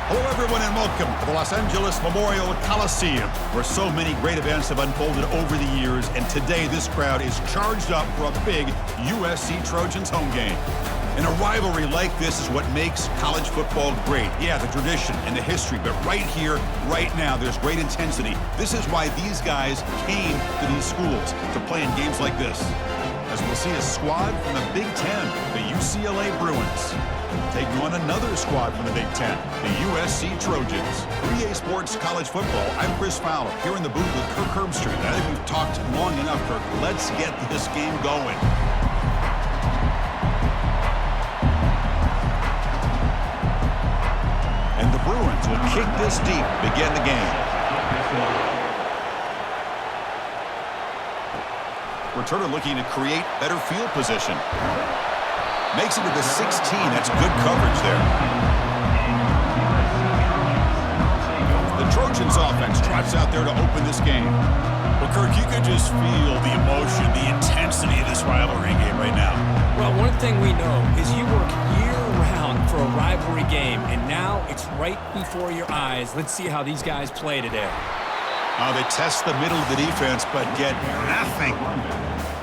Hello, everyone, and welcome to the Los Angeles Memorial Coliseum, where so many great events have unfolded over the years, and today this crowd is charged up for a big USC Trojans home game. And a rivalry like this is what makes college football great. Yeah, the tradition and the history, but right here, right now, there's great intensity. This is why these guys came to these schools to play in games like this. As we'll see a squad from the Big Ten, the UCLA Bruins, taking on another squad from the Big Ten, the USC Trojans. For EA Sports College Football, I'm Chris Fowler, here in the booth with Kirk Herbstreit. I think we've talked long enough, Kirk. Let's get this game going. And the Bruins will kick this deep to begin the game. Returner looking to create better field position. Makes it to the 16. That's good coverage there. The Trojans offense trots out there to open this game. Well, Kirk, you could just feel the emotion, the intensity of this rivalry game right now. Well, one thing we know is you work year-round for a rivalry game, and now it's right before your eyes. Let's see how these guys play today. Oh, they test the middle of the defense, but get nothing.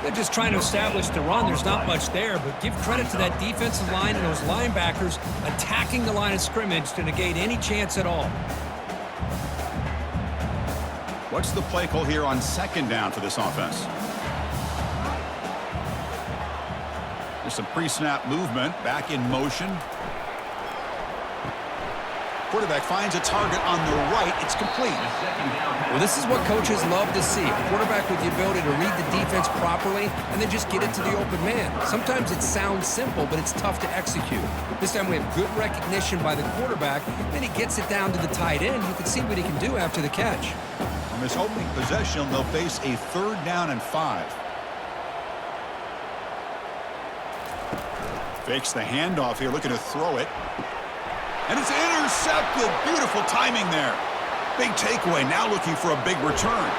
They're just trying to establish the run. There's not much there, but give credit to that defensive line and those linebackers attacking the line of scrimmage to negate any chance at all. What's the play call here on second down for this offense? There's some pre-snap movement, back in motion. Quarterback finds a target on the right. It's complete. Well, this is what coaches love to see. A quarterback with the ability to read the defense properly and then just get it to the open man. Sometimes it sounds simple, but it's tough to execute. This time we have good recognition by the quarterback. Then he gets it down to the tight end. You can see what he can do after the catch. On this opening possession, they'll face a 3rd down and 5. Fakes the handoff here, looking to throw it. And it's intercepted. Beautiful timing there. Big takeaway, now looking for a big return.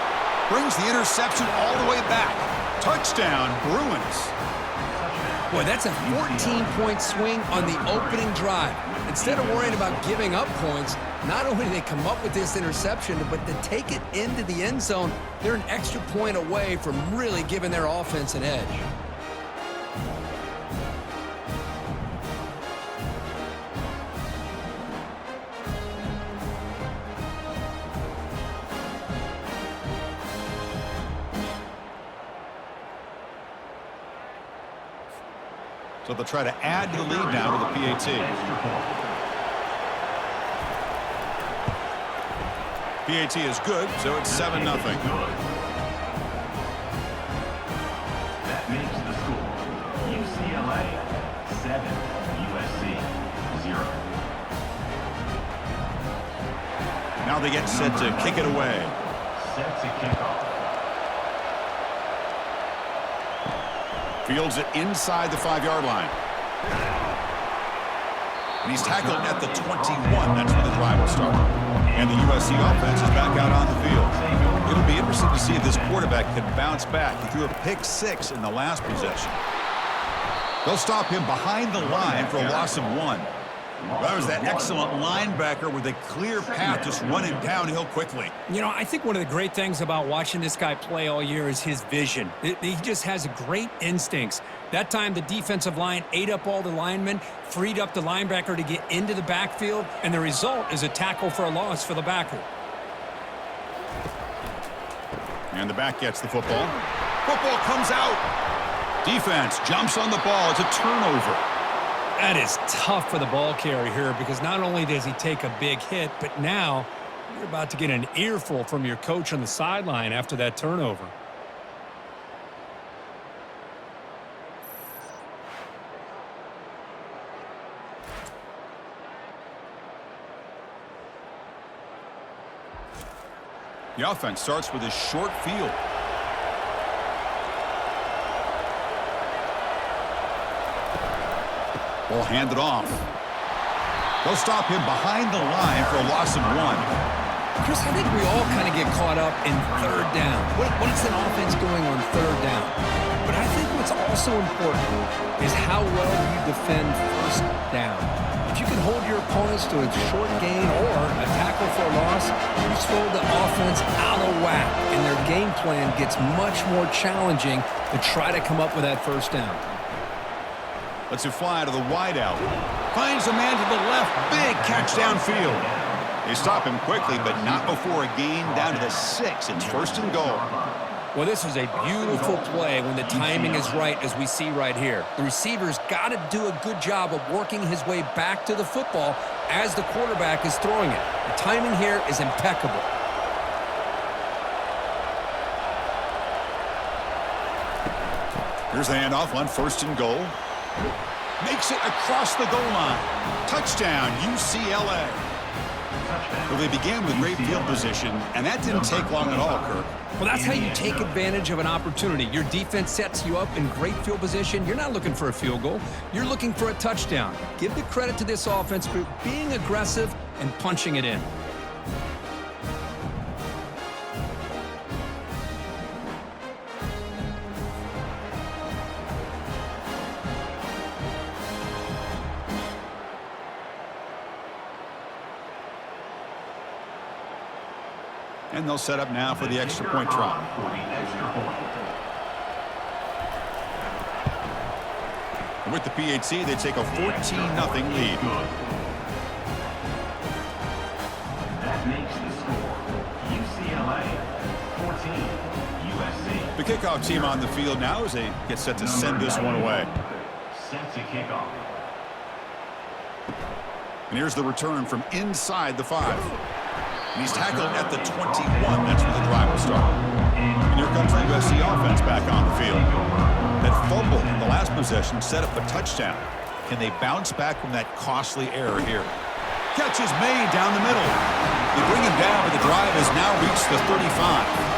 Brings the interception all the way back. Touchdown, Bruins. Boy, that's a 14-point swing on the opening drive. Instead of worrying about giving up points, not only do they come up with this interception, but to take it into the end zone, they're an extra point away from really giving their offense an edge. So they'll try to add to the lead now with the PAT. PAT is good, so it's 7-0. That makes the score UCLA 7, USC 0. Now they get set to kick it away. Set to kick off. Fields it inside the 5-yard line. And he's tackled at the 21. That's where the drive will start. And the USC offense is back out on the field. It'll be interesting to see if this quarterback can bounce back. He threw a pick-6 in the last possession. They'll stop him behind the line for a loss of 1. That was that excellent linebacker with a clear path just running downhill quickly. You know, I think one of the great things about watching this guy play all year is his vision. He just has great instincts. That time, the defensive line ate up all the linemen, freed up the linebacker to get into the backfield, and the result is a tackle for a loss for the backer. And the back gets the football. Football comes out. Defense jumps on the ball. It's a turnover. That is tough for the ball carrier here because not only does he take a big hit, but now you're about to get an earful from your coach on the sideline after that turnover. The offense starts with a short field. Ball handed off. They'll stop him behind the line for a loss of 1. Chris, I think we all kind of get caught up in third down. What is an offense going on third down? But I think what's also important is how well you defend first down. If you can hold your opponents to a short gain or a tackle for a loss, you throw the offense out of whack, and their game plan gets much more challenging to try to come up with that first down. Let's fly to the wideout. Finds a man to the left. Big catch downfield. They stop him quickly, but not before a gain down to the 6. It's first and goal. Well, this is a beautiful play when the timing is right, as we see right here. The receiver's got to do a good job of working his way back to the football as the quarterback is throwing it. The timing here is impeccable. Here's the handoff on first and goal. Makes it across the goal line. Touchdown, UCLA. Well, they began with great field position, and that didn't take long at all, Kirk. Well, that's how you take advantage of an opportunity. Your defense sets you up in great field position. You're not looking for a field goal. You're looking for a touchdown. Give the credit to this offense for being aggressive and punching it in. And they'll set up now for the extra point try. With the PHC, they take a 14-0 lead. That makes the score UCLA 14, USC. The kickoff team on the field now as they get set to send this one away. Set to kick off. And here's the return from inside the 5. And he's tackled at the 21. That's where the drive will start. And here comes the USC offense back on the field. That fumble in the last possession set up a touchdown. Can they bounce back from that costly error here? Catch is made down the middle. They bring him down, but the drive has now reached the 35.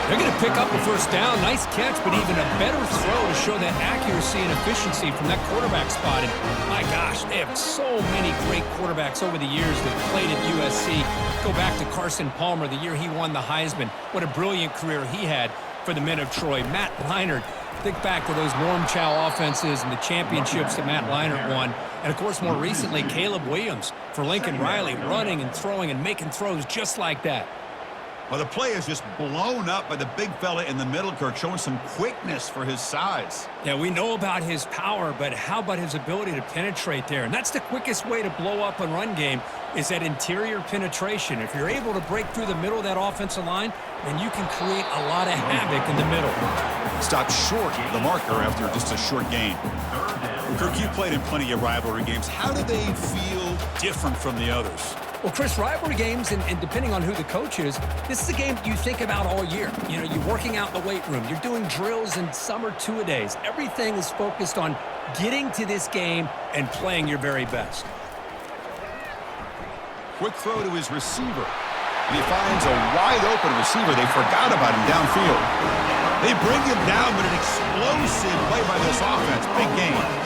They're going to pick up a first down. Nice catch, but even a better throw to show that accuracy and efficiency from that quarterback spot. And my gosh, they have so many great quarterbacks over the years that played at USC. Go back to Carson Palmer, the year he won the Heisman. What a brilliant career he had for the men of Troy. Matt Leinart, think back to those Norm Chow offenses and the championships that Matt Leinart won. And, of course, more recently, Caleb Williams for Lincoln Riley, running and throwing and making throws just like that. Well, the play is just blown up by the big fella in the middle, Kirk, showing some quickness for his size. Yeah, we know about his power, but how about his ability to penetrate there? And that's the quickest way to blow up a run game is that interior penetration. If you're able to break through the middle of that offensive line, then you can create a lot of havoc in the middle. Stopped short of the marker after just a short gain. Kirk, you played in plenty of rivalry games. How do they feel different from the others? Well, Chris, rivalry games, and depending on who the coach is, this is a game you think about all year. You know, you're working out in the weight room. You're doing drills in summer two-a-days. Everything is focused on getting to this game and playing your very best. Quick throw to his receiver. And he finds a wide-open receiver. They forgot about him downfield. They bring him down, but an explosive play by this offense. Big game.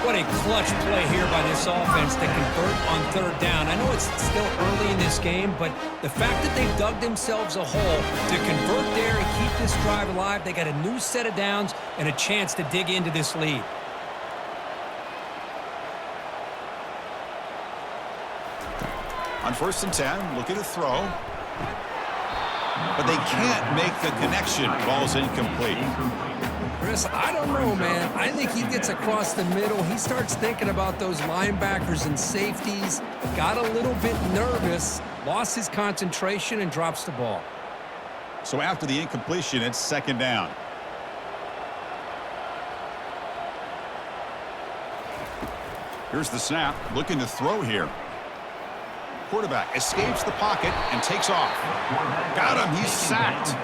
What a clutch play here by this offense to convert on third down. I know it's still early in this game, but the fact that they've dug themselves a hole to convert there and keep this drive alive, they got a new set of downs and a chance to dig into this lead. On 1st and 10, look at the throw. But they can't make the connection. Ball's incomplete. Chris, I don't know, man. I think he gets across the middle. He starts thinking about those linebackers and safeties. Got a little bit nervous, lost his concentration, and drops the ball. So after the incompletion, it's 2nd down. Here's the snap. Looking to throw here. Quarterback escapes the pocket and takes off. Got him. He's sacked.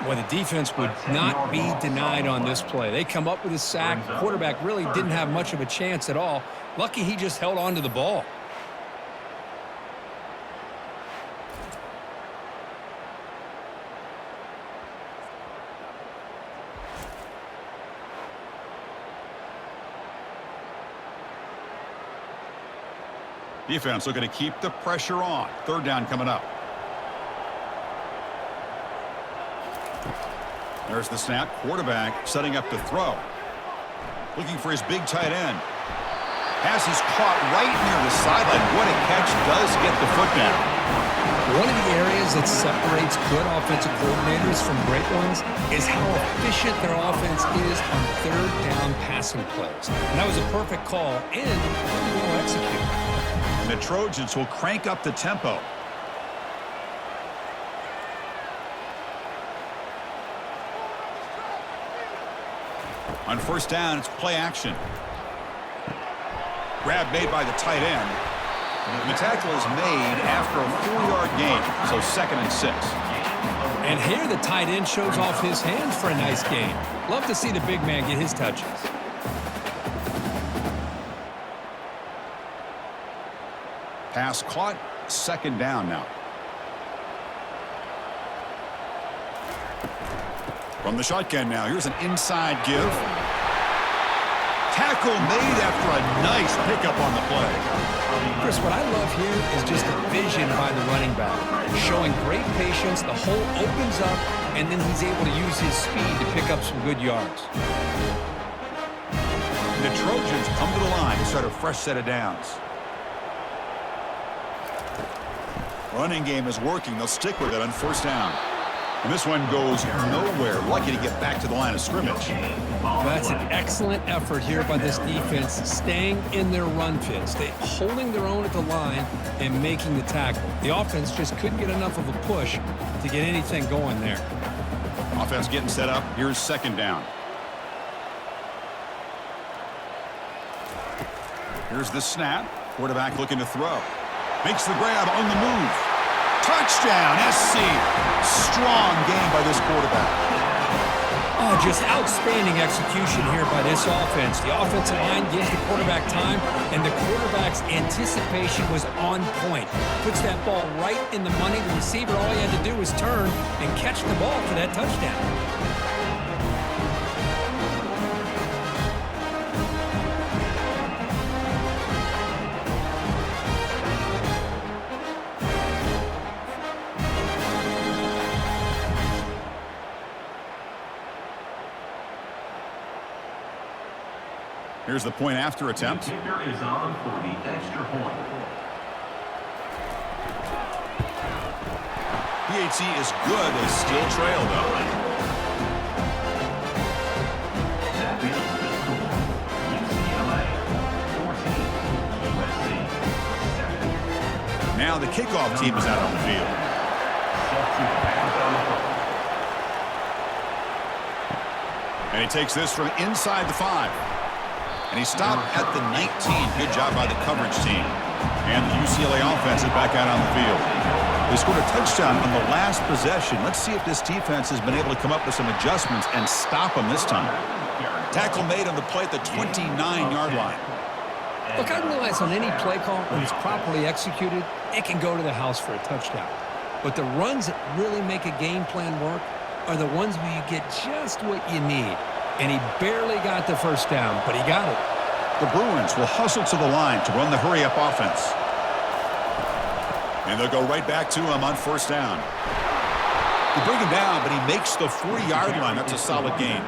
Well, the defense would not be denied on this play. They come up with a sack. Quarterback really didn't have much of a chance at all. Lucky he just held on to the ball. Defense looking to keep the pressure on. 3rd down coming up. There's the snap. Quarterback setting up to throw. Looking for his big tight end. Pass is caught right near the sideline. What a catch. Does get the foot down. One of the areas that separates good offensive coordinators from great ones is how efficient their offense is on third down passing plays. And that was a perfect call and really well executed. And the Trojans will crank up the tempo. On first down, it's play action. Grab made by the tight end. And the tackle is made after a 4-yard gain, so 2nd and 6. And here the tight end shows off his hands for a nice gain. Love to see the big man get his touches. Pass caught, 2nd down now. From the shotgun now, here's an inside give. Tackle made after a nice pickup on the play. Chris, what I love here is just the vision by the running back. Showing great patience, the hole opens up, and then he's able to use his speed to pick up some good yards. The Trojans come to the line to start a fresh set of downs. Running game is working. They'll stick with it on first down. And this one goes nowhere. Lucky to get back to the line of scrimmage. That's an excellent effort here by this defense, staying in their run fits. They holding their own at the line and making the tackle. The offense just couldn't get enough of a push to get anything going there. Offense getting set up. Here's 2nd down. Here's the snap. Quarterback looking to throw. Makes the grab on the move. Touchdown, SC. Strong game by this quarterback. Oh, just outstanding execution here by this offense. The offensive line gives the quarterback time, and the quarterback's anticipation was on point. Puts that ball right in the money. The receiver, all he had to do was turn and catch the ball for that touchdown. Here's the point after attempt. The kicker is on for the extra point. PAT is good. They still trail, though. That is the score. UCLA 14, USC 7. Now the kickoff team is out on the field. Set to pass on the football. And he takes this from inside the 5. And he stopped at the 19. Good job by the coverage team. And the UCLA offense is back out on the field. They scored a touchdown on the last possession. Let's see if this defense has been able to come up with some adjustments and stop them this time. Tackle made on the play at the 29-yard line. Look, I realize on any play call, when it's properly executed, it can go to the house for a touchdown. But the runs that really make a game plan work are the ones where you get just what you need. And he barely got the first down, but he got it. The Bruins will hustle to the line to run the hurry-up offense. And they'll go right back to him on first down. They bring him down, but he makes the 40-yard line. That's a solid gain.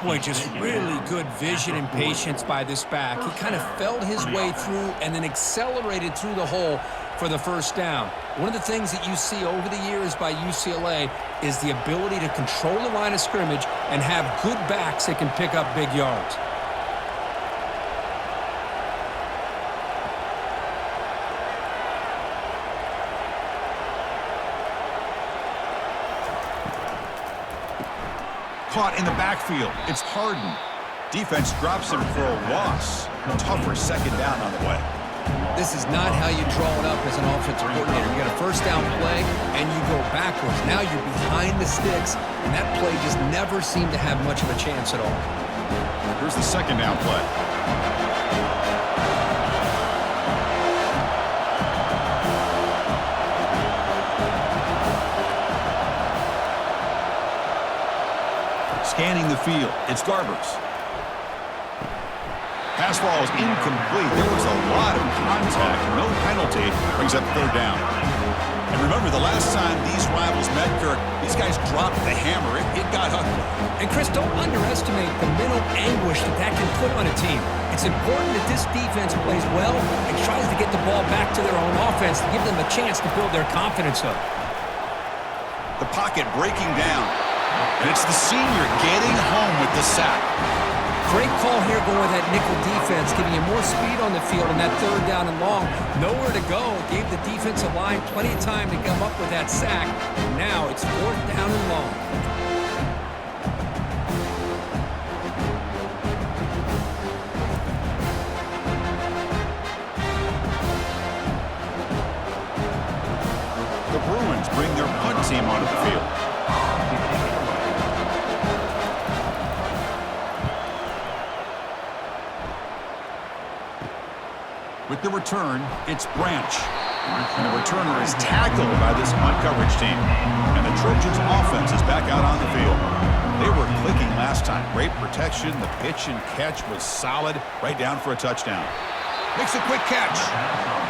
Boy, just really good vision and patience by this back. He kind of felt his way through and then accelerated through the hole for the first down. One of the things that you see over the years by UCLA is the ability to control the line of scrimmage and have good backs that can pick up big yards. Caught in the backfield. It's Harden. Defense drops him for a loss. Tougher 2nd down on the way. This is not how you draw it up as an offensive coordinator. You got a first down play, and you go backwards. Now you're behind the sticks, and that play just never seemed to have much of a chance at all. Here's the 2nd down play. Scanning the field. It's Garbers. Pass ball is incomplete. There was a lot of contact. No penalty. Brings up 3rd down. And remember, the last time these rivals met, Kirk, these guys dropped the hammer. It got ugly. And Chris, don't underestimate the mental anguish that can put on a team. It's important that this defense plays well and tries to get the ball back to their own offense to give them a chance to build their confidence up. The pocket breaking down. And it's the senior getting home with the sack. Great call here going with that nickel defense, giving you more speed on the field on that third down and long. Nowhere to go. Gave the defensive line plenty of time to come up with that sack. Now it's fourth down and long. The Bruins bring their punt team onto the field. With the return, it's Branch. And the returner is tackled by this punt coverage team. And the Trojans' offense is back out on the field. They were clicking last time. Great protection. The pitch and catch was solid. Right down for a touchdown. Makes a quick catch.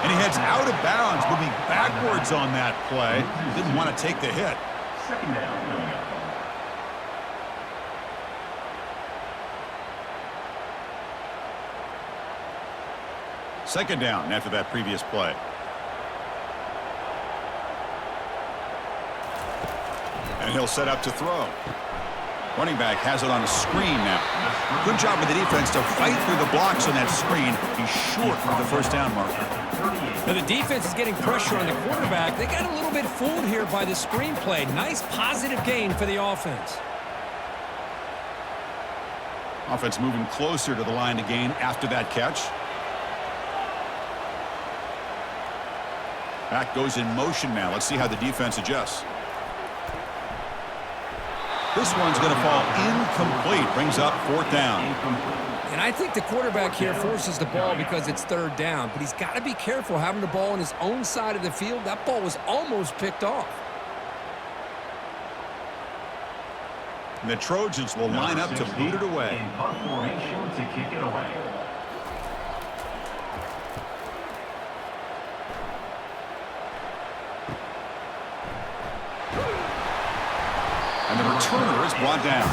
And he heads out of bounds, moving backwards on that play. Didn't want to take the hit. Second down. Second down after that previous play. And he'll set up to throw. Running back has it on a screen now. Good job with the defense to fight through the blocks on that screen. He's short of the first down marker. Now the defense is getting pressure on the quarterback. They got a little bit fooled here by the screenplay. Nice positive gain for the offense. Offense moving closer to the line to gain after that catch. Back goes in motion now. Let's see how the defense adjusts. This one's going to fall incomplete. Brings up fourth down. And I think the quarterback here forces the ball because it's third down. But he's got to be careful having the ball on his own side of the field. That ball was almost picked off. And the Trojans will line up to boot it away. In punt formation to kick it away. And the returner is brought down.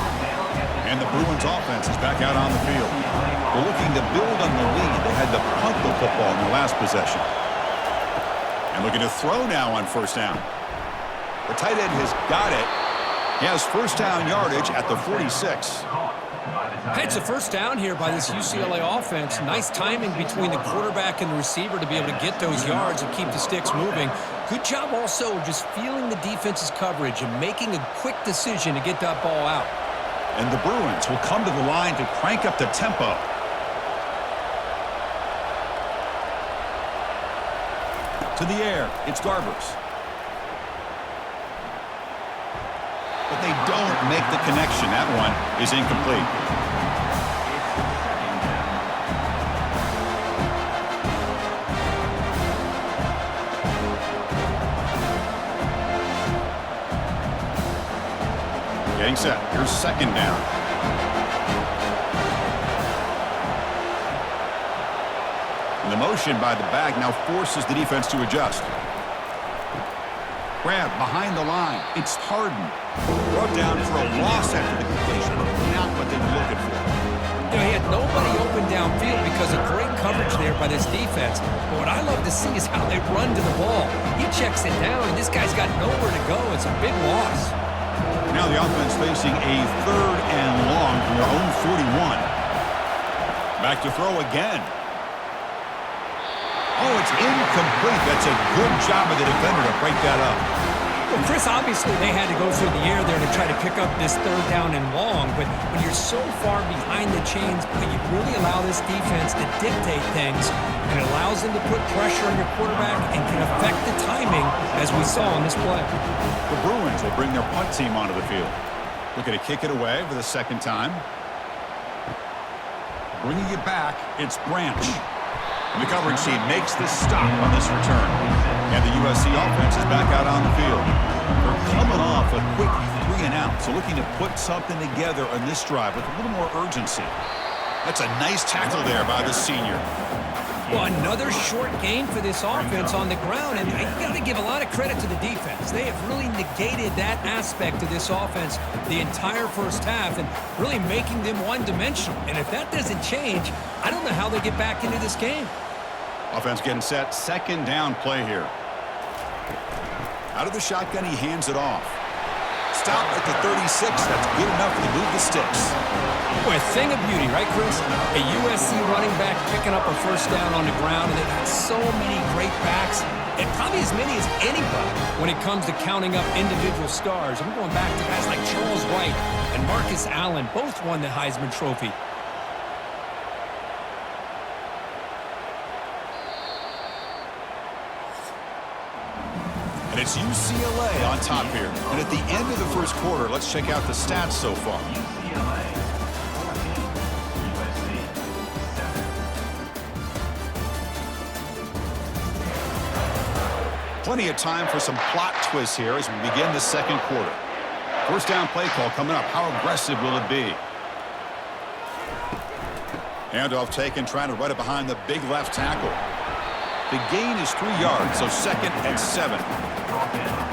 And the Bruins offense is back out on the field. They're looking to build on the lead. They had to punt the football in their last possession. And looking to throw now on first down. The tight end has got it. He has first down yardage at the 46. It's a first down here by this UCLA offense. Nice timing between the quarterback and the receiver to be able to get those yards and keep the sticks moving. Good job also just feeling the defense's coverage and making a quick decision to get that ball out. And the Bruins will come to the line to crank up the tempo. To the air, it's Garbers. But they don't make the connection. That one is incomplete. Getting set. Here's second down. And the motion by the back now forces the defense to adjust. Grab behind the line. It's Harden. Brought down for a loss after the completion. Not what they were looking for. You know, he had nobody open downfield because of great coverage there by this defense. But what I love to see is how they run to the ball. He checks it down, and this guy's got nowhere to go. It's a big loss. Now the offense facing a third and long from their own 41. Back to throw again. Oh, it's incomplete. That's a good job of the defender to break that up. Well, Chris, obviously they had to go through the air there to try to pick up this third down and long, but when you're so far behind the chains, you really allow this defense to dictate things, and it allows them to put pressure on your quarterback and can affect the timing, as we saw on this play. The Bruins will bring their punt team onto the field. Looking to kick it away for the second time. Bringing it back, it's Branch. And the coverage team makes the stop on this return. And the USC offense is back out on the field. They're coming off a quick 3-and-out, so looking to put something together on this drive with a little more urgency. That's a nice tackle there by the senior. Well, another short game for this offense on the ground, and you got to give a lot of credit to the defense. They have really negated that aspect of this offense the entire first half and really making them one-dimensional. And if that doesn't change, I don't know how they get back into this game. Offense getting set. Second down play here. Out of the shotgun, he hands it off. Stop at the 36. That's good enough to move the sticks. Boy, a thing of beauty, right, Chris? A USC running back picking up a first down on the ground, and they've got so many great backs, and probably as many as anybody when it comes to counting up individual stars. I'm going back to guys like Charles Wright and Marcus Allen. Both won the Heisman Trophy. And it's UCLA on top here. And at the end of the first quarter, let's check out the stats so far. UCLA 14, USC 7. Plenty of time for some plot twists here as we begin the second quarter. First down play call coming up. How aggressive will it be? Handoff taken, trying to run it behind the big left tackle. The gain is 3 yards, so 2nd and 7.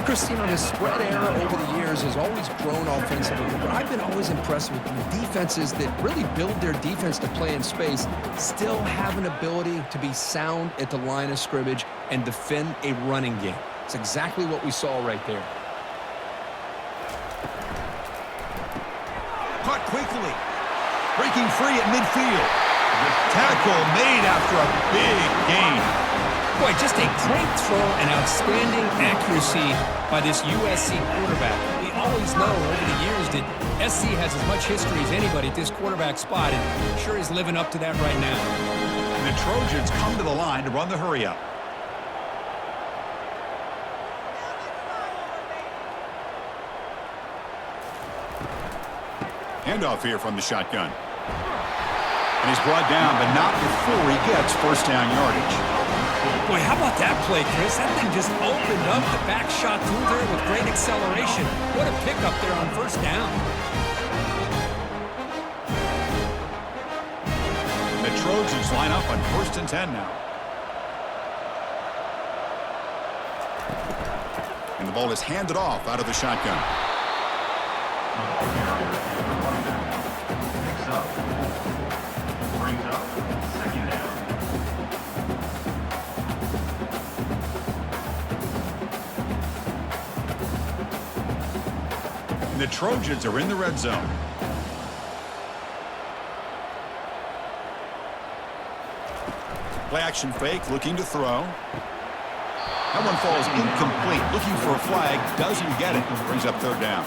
Chris, you know, the spread era over the years has always grown offensively, but I've been always impressed with the defenses that really build their defense to play in space, still have an ability to be sound at the line of scrimmage and defend a running game. It's exactly what we saw right there. Caught quickly. Breaking free at midfield. The tackle made after a big gain. Boy, just a great throw and outstanding accuracy by this USC quarterback. We always know over the years that SC has as much history as anybody at this quarterback spot, and sure is living up to that right now. And the Trojans come to the line to run the hurry-up. Handoff here from the shotgun. And he's brought down, but not before he gets first down yardage. Boy, how about that play, Chris? That thing just opened up. The back shot through there with great acceleration. What a pickup there on first down. The Trojans line up on 1st and 10 now. And the ball is handed off out of the shotgun. Picks up. Brings up 2nd down. The Trojans are in the red zone. Play action fake, looking to throw. That one falls incomplete. Looking for a flag, doesn't get it. Brings up 3rd down.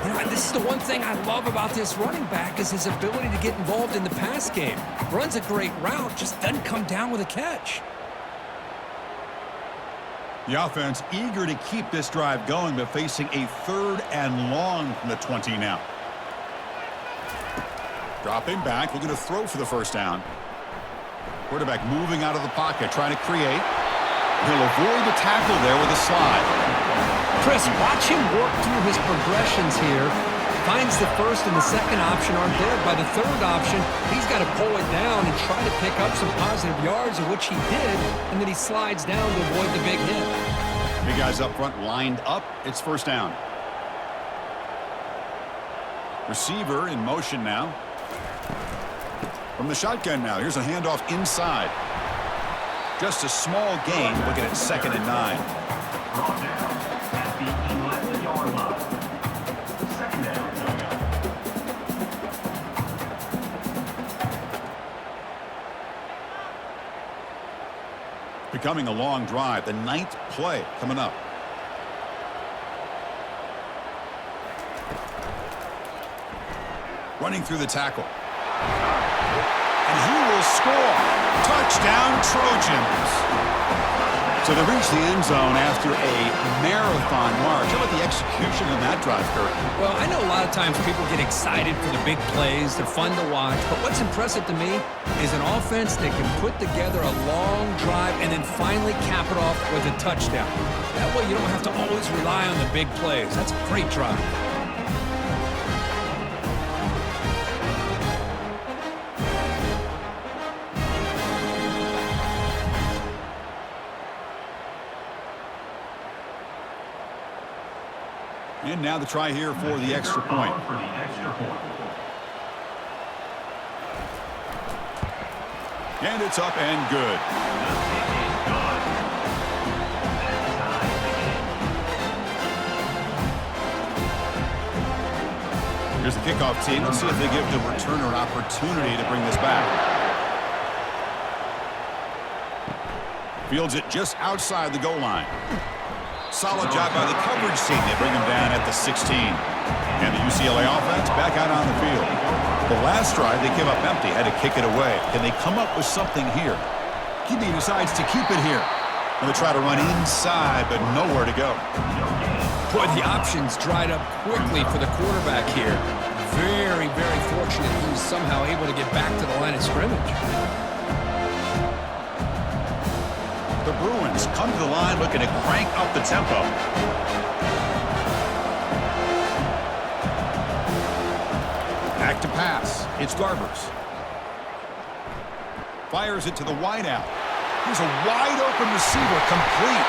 You know, this is the one thing I love about this running back is his ability to get involved in the pass game. Runs a great route, just doesn't come down with a catch. The offense eager to keep this drive going, but facing a 3rd and long from the 20 now. Dropping back, looking to throw for the first down. Quarterback moving out of the pocket, trying to create. He'll avoid the tackle there with a slide. Chris, watch him work through his progressions here. Finds the first and the second option aren't there. By the 3rd option, he's got to pull it down and try to pick up some positive yards, of which he did, and then he slides down to avoid the big hit. Big guys up front lined up. It's first down. Receiver in motion now. From the shotgun now. Here's a handoff inside. Just a small gain. Looking at 2nd and 9. Brought down at the 11-yard line. 2nd down. Becoming a long drive. The 9th play coming up. Running through the tackle. And he will score. Touchdown, Trojans. So they reach the end zone after a marathon march. How about the execution in that drive, Kurt? Well, I know a lot of times people get excited for the big plays. They're fun to watch. But what's impressive to me is an offense that can put together a long drive and then finally cap it off with a touchdown. That way you don't have to always rely on the big plays. That's a great drive. And now the try here for the extra point. For the extra point. And it's up and good. Here's the kickoff team. Let's see if they give the returner an opportunity to bring this back. Fields it just outside the goal line. Solid job by the coverage team. They bring him down at the 16. And the UCLA offense back out on the field. The last drive, they came up empty, had to kick it away. Can they come up with something here? QB decides to keep it here. And they try to run inside, but nowhere to go. Boy, the options dried up quickly for the quarterback here. Very, very fortunate he was somehow able to get back to the line of scrimmage. The Bruins come to the line looking to crank up the tempo. Back to pass. It's Garbers. Fires it to the wideout. Here's a wide-open receiver, complete.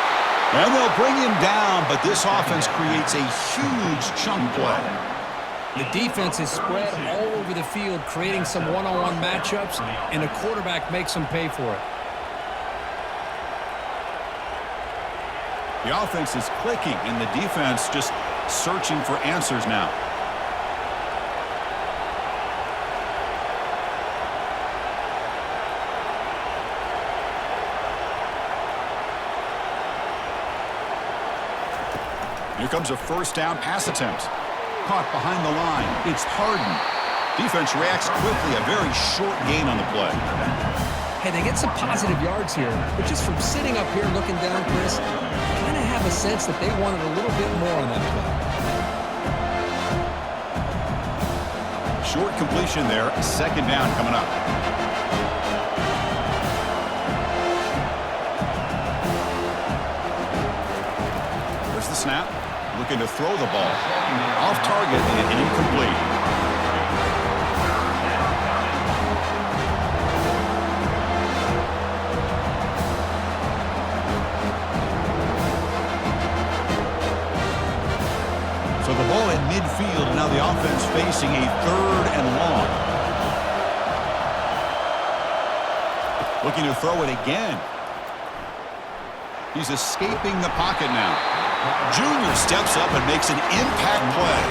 And they'll bring him down, but this offense creates a huge chunk play. The defense is spread all over the field, creating some one-on-one matchups, and the quarterback makes them pay for it. The offense is clicking, and the defense just searching for answers now. Here comes a first down pass attempt. Caught behind the line. It's Harden. Defense reacts quickly. A very short gain on the play. Hey, they get some positive yards here, but just from sitting up here looking down, Chris, I kind of have a sense that they wanted a little bit more on that play. Short completion there. Second down coming up. There's the snap. Looking to throw the ball. Off target and incomplete. So the ball in midfield. Now the offense facing a 3rd and long. Looking to throw it again. He's escaping the pocket now. Junior steps up and makes an impact play.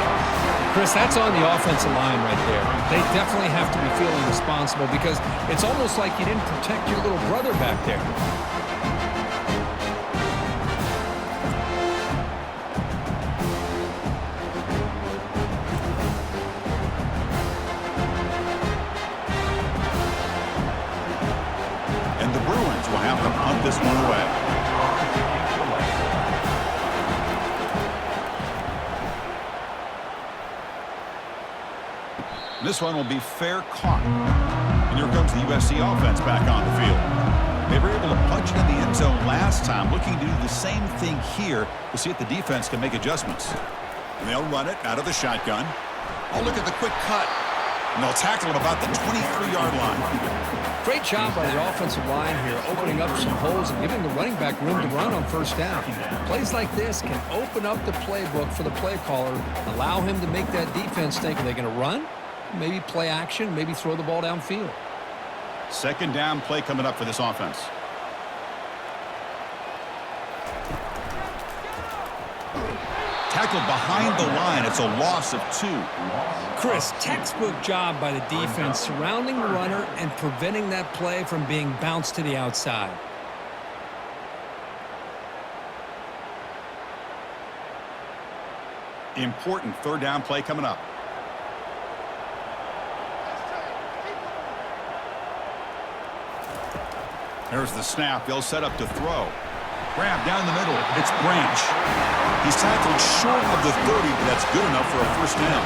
Chris, that's on the offensive line right there. They definitely have to be feeling responsible because it's almost like you didn't protect your little brother back there. And the Bruins will have to punt this one away. This one will be fair caught. And here comes the USC offense back on the field. They were able to punch it in the end zone last time, looking to do the same thing here to see if the defense can make adjustments. And they'll run it out of the shotgun. Oh, look at the quick cut. And they'll tackle it about the 23-yard line. Great job by the offensive line here, opening up some holes and giving the running back room to run on first down. Plays like this can open up the playbook for the play caller, allow him to make that defense think, are they going to run? Maybe play action, maybe throw the ball downfield. Second down play coming up for this offense. Tackled behind the line. It's a loss of 2. Chris, textbook job by the defense surrounding the runner and preventing that play from being bounced to the outside. Important 3rd down play coming up. There's the snap. They'll set up to throw. Grab down the middle. It's Branch. He's tackled short of the 30, but that's good enough for a first down.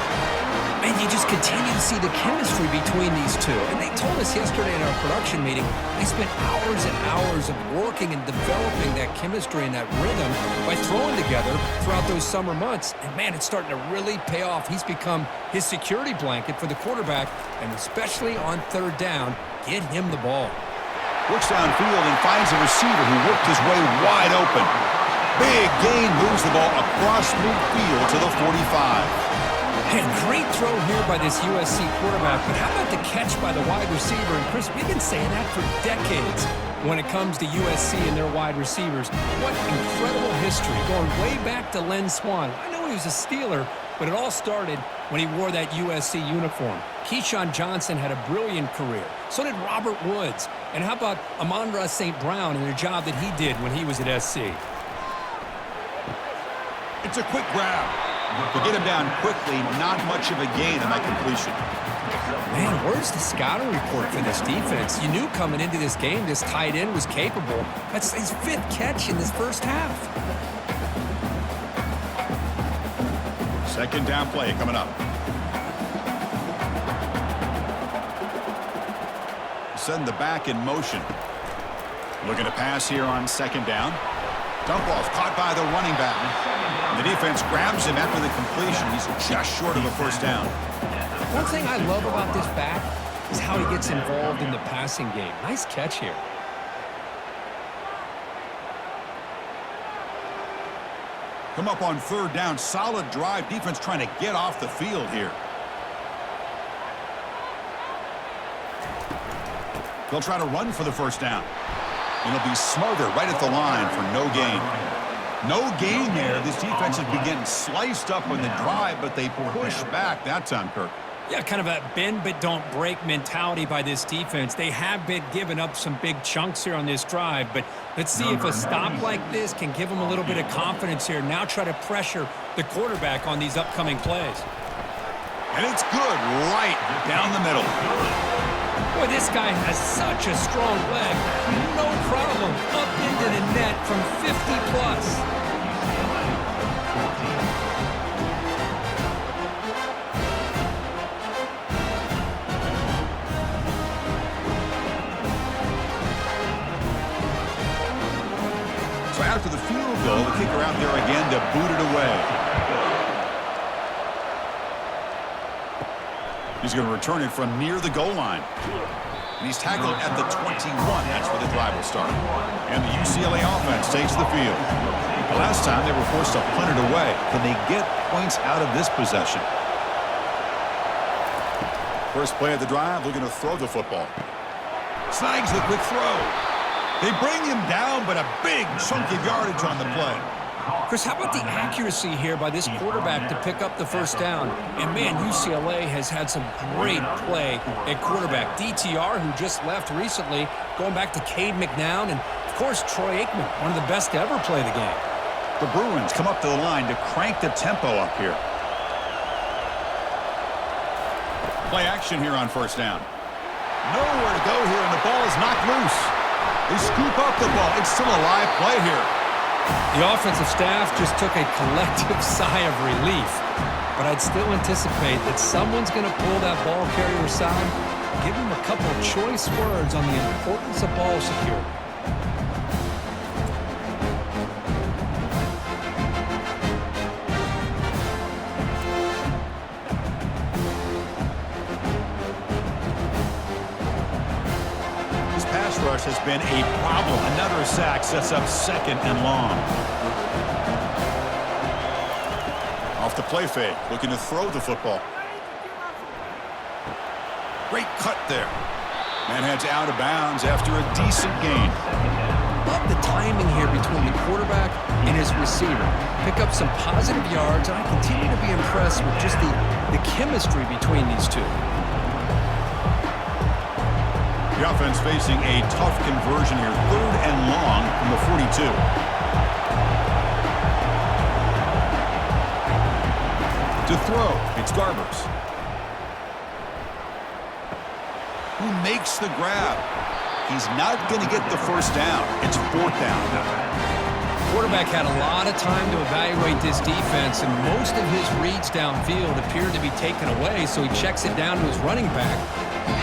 Man, you just continue to see the chemistry between these two. And they told us yesterday in our production meeting, they spent hours and hours of working and developing that chemistry and that rhythm by throwing together throughout those summer months. And, man, it's starting to really pay off. He's become his security blanket for the quarterback, and especially on 3rd down, get him the ball. Works downfield and finds a receiver who worked his way wide open. Big gain moves the ball across midfield to the 45. Hey, great throw here by this USC quarterback, but how about the catch by the wide receiver? And Chris, we've been saying that for decades when it comes to USC and their wide receivers. What incredible history, going way back to Len Swan. I know he was a Steeler, but it all started when he wore that USC uniform. Keyshawn Johnson had a brilliant career. So did Robert Woods. And how about Amon-Ra St. Brown and the job that he did when he was at SC? It's a quick grab. To get him down quickly, not much of a gain on that completion. Man, where's the scouting report for this defense? You knew coming into this game this tight end was capable. That's his 5th catch in this first half. Second down play coming up. Send the back in motion. Looking to pass here on second down. Dump ball's caught by the running back. The defense grabs him after the completion. He's just short of a first down. One thing I love about this back is how he gets involved in the passing game. Nice catch here. Come up on third down. Solid drive. Defense trying to get off the field here. They'll try to run for the first down. And it'll be smothered right at the line for no gain. No gain there. This defense has been getting sliced up on the drive, but they push back that time, Kirk. Yeah, kind of a bend but don't break mentality by this defense. They have been giving up some big chunks here on this drive, but let's see if a stop like this can give them a little bit of confidence here. Now try to pressure the quarterback on these upcoming plays. And it's good right down the middle. Boy, this guy has such a strong leg. No problem. Up into the net from 50+. So after the field goal, the kicker out there again to boot it away. He's going to return it from near the goal line. And he's tackled at the 21. That's where the drive will start. And the UCLA offense takes the field. The last time they were forced to punt it away. Can they get points out of this possession? First play of the drive, looking to throw the football. Snags the quick throw. They bring him down, but a big chunk of yardage on the play. Chris, how about the accuracy here by this quarterback to pick up the first down? And, man, UCLA has had some great play at quarterback. DTR, who just left recently, going back to Cade McNown, and, of course, Troy Aikman, one of the best to ever play the game. The Bruins come up to the line to crank the tempo up here. Play action here on first down. Nowhere to go here, and the ball is knocked loose. They scoop up the ball. It's still a live play here. The offensive staff just took a collective sigh of relief. But I'd still anticipate that someone's going to pull that ball carrier aside, give him a couple of choice words on the importance of ball security. Rush has been a problem. Another sack sets up second and long. Off the play fake, looking to throw the football. Great cut there. Man heads out of bounds after a decent gain. Love the timing here between the quarterback and his receiver. Pick up some positive yards, and I continue to be impressed with just the chemistry between these two. The offense facing a tough conversion here. Third and long from the 42. To throw, it's Garbers. Who makes the grab? He's not going to get the first down. It's fourth down. Quarterback had a lot of time to evaluate this defense, and most of his reads downfield appeared to be taken away, so he checks it down to his running back.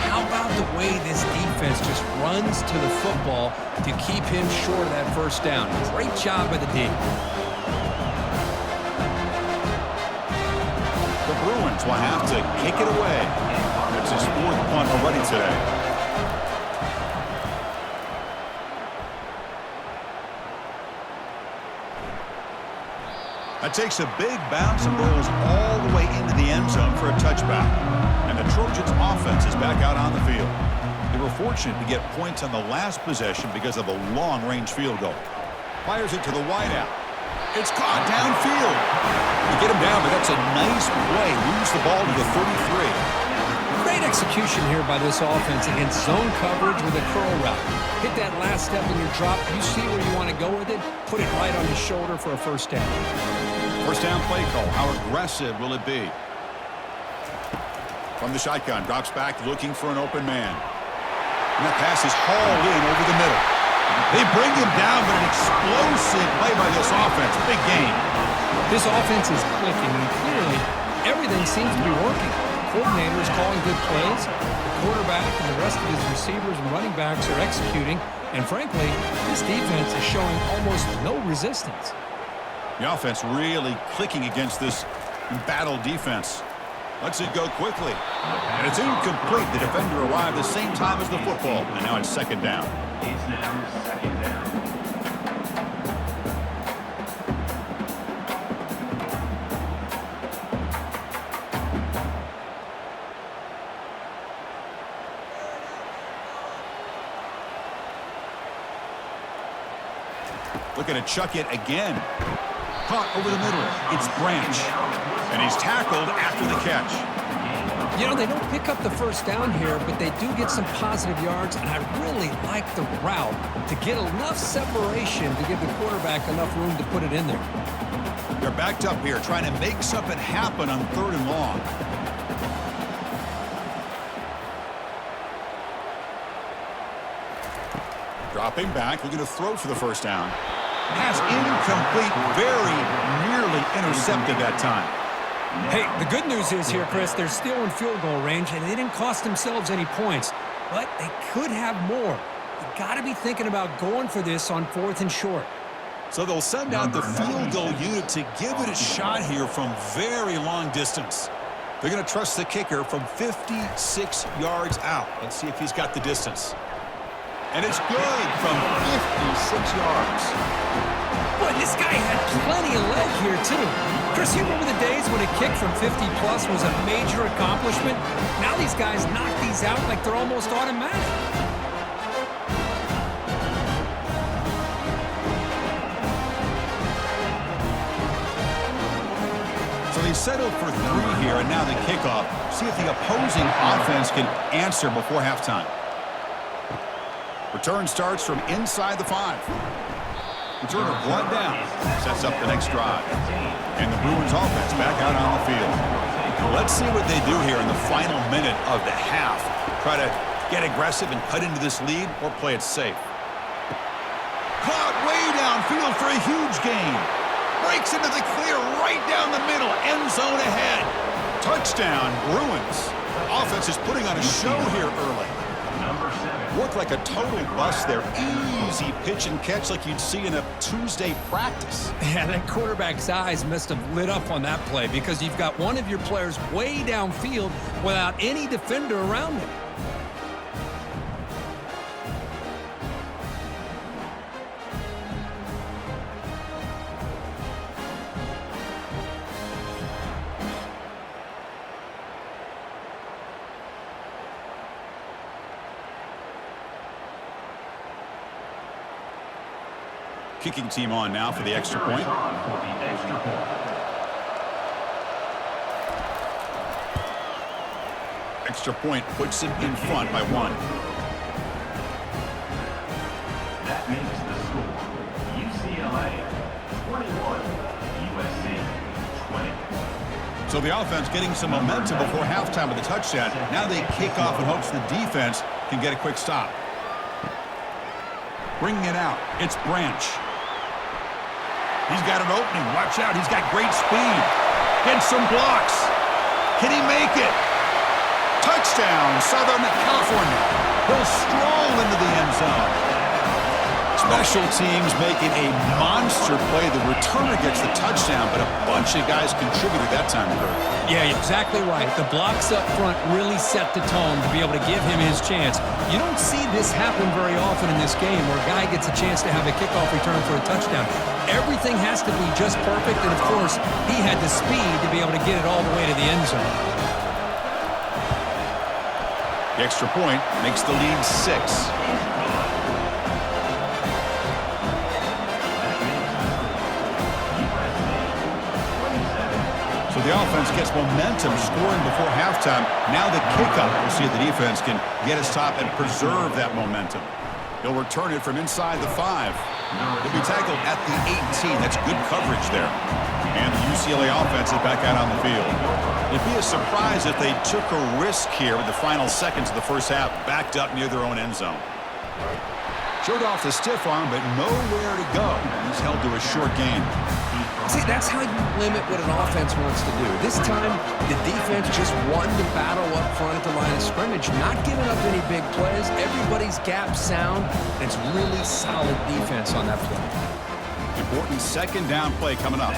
How about the way this defense just runs to the football to keep him short of that first down? Great job by the D. The Bruins will have to kick it away. It's his fourth punt already today. That takes a big bounce and rolls all the way into the end zone for a touchback. And the Trojans offense is back out on the field. They were fortunate to get points on the last possession because of a long-range field goal. Fires it to the wideout. It's caught downfield. You get him down, but that's a nice play. Moves the ball to the 33. Great execution here by this offense against zone coverage with a curl route. Hit that last step in your drop. You see where you want to go with it. Put it right on his shoulder for a first down. First down play call. How aggressive will it be? From the shotgun, drops back looking for an open man. And that pass is hauled in over the middle. They bring him down, but an explosive play by this offense. Big game. This offense is clicking, and clearly everything seems to be working. Coordinator is calling good plays. The quarterback and the rest of his receivers and running backs are executing. And frankly, this defense is showing almost no resistance. The offense really clicking against this embattled defense. Lets it go quickly. And it's incomplete. The defender arrived the same time as the football. And now it's second down. It's now second down. Looking to chuck it again. Caught over the middle. It's Branch. And he's tackled after the catch. You know, they don't pick up the first down here, but they do get some positive yards, and I really like the route to get enough separation to give the quarterback enough room to put it in there. They're backed up here, trying to make something happen on 3rd and long. Dropping back, looking to throw for the first down. Pass incomplete, very nearly intercepted that time. Hey, the good news is here, Chris, they're still in field goal range, and they didn't cost themselves any points. But they could have more. You got to be thinking about going for this on 4th and short. So they'll send out the field goal unit to give it a shot here from very long distance. They're going to trust the kicker from 56 yards out. Let's see if he's got the distance. And it's good from 56 yards. Boy, this guy had plenty of leg here, too. Chris, you remember the days when a kick from 50-plus was a major accomplishment? Now these guys knock these out like they're almost automatic. So they settled for 3 here, and now the kickoff. See if the opposing offense can answer before halftime. Return starts from inside the 5. Returner one down. Sets up the next drive. And the Bruins offense back out on the field. Let's see what they do here in the final minute of the half. Try to get aggressive and cut into this lead or play it safe. Caught way downfield for a huge gain. Breaks into the clear right down the middle. End zone ahead. Touchdown, Bruins. Offense is putting on a show here early. Number 7. Worked like a total bust there. Easy pitch and catch like you'd see in a Tuesday practice. Yeah, that quarterback's eyes must have lit up on that play because you've got one of your players way downfield without any defender around him. Kicking team on now for the extra point. Extra point puts it in front by 1. That makes the score UCLA 21, USC 20. So the offense getting some momentum before halftime with the touchdown. Now they kick off in hopes the defense can get a quick stop. Bringing it out, it's Branch. He's got an opening. Watch out. He's got great speed. Gets some blocks. Can he make it? Touchdown, Southern California. He'll stroll into the end zone. Special teams making a monster play. The returner gets the touchdown, but a bunch of guys contributed that time, Kurt. Yeah, exactly right. The blocks up front really set the tone to be able to give him his chance. You don't see this happen very often in this game where a guy gets a chance to have a kickoff return for a touchdown. Everything has to be just perfect, and of course, he had the speed to be able to get it all the way to the end zone. The extra point makes the lead 6. So the offense gets momentum scoring before halftime. Now the kickoff. We'll see if the defense can get a stop and preserve that momentum. He'll return it from inside the 5. He'll be tackled at the 18. That's good coverage there. And the UCLA offense is back out on the field. It'd be a surprise if they took a risk here with the final seconds of the first half, backed up near their own end zone. Showed off the stiff arm, but nowhere to go. He's held to a short gain. See, that's how you limit what an offense wants to do. This time, the defense just won the battle up front at the line of scrimmage, not giving up any big plays. Everybody's gap sound, and it's really solid defense on that play. Important second down play coming up.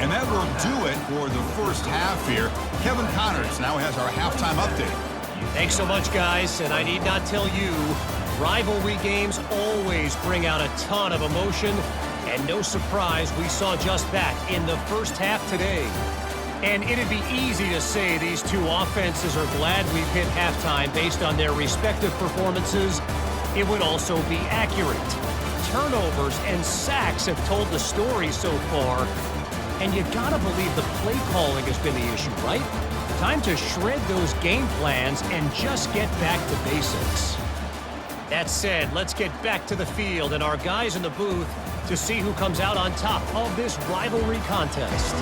And that will do it for the first half here. Kevin Connors now has our halftime update. Thanks so much, guys, and I need not tell you, rivalry games always bring out a ton of emotion. And no surprise, we saw just that in the first half today. And it'd be easy to say these two offenses are glad we've hit halftime based on their respective performances. It would also be accurate. Turnovers and sacks have told the story so far. And you gotta believe the play calling has been the issue, right? Time to shred those game plans and just get back to basics. That said, let's get back to the field and our guys in the booth to see who comes out on top of this rivalry contest.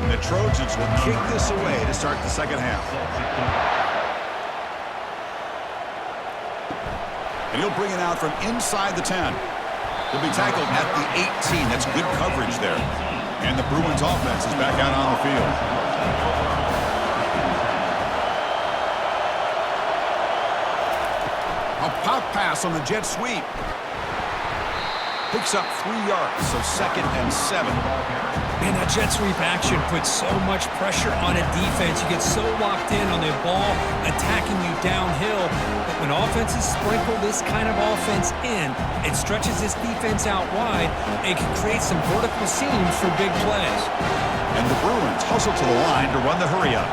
The Trojans will kick this away to start the second half. And he'll bring it out from inside the 10. He'll be tackled at the 18. That's good coverage there. And the Bruins offense is back out on the field. A pop pass on the jet sweep. Picks up 3 yards, so 2nd and 7. Man, that jet sweep action puts so much pressure on a defense. You get so locked in on the ball attacking you downhill. But when offenses sprinkle this kind of offense in, it stretches this defense out wide and can create some vertical seams for big plays. And the Bruins hustle to the line to run the hurry-up.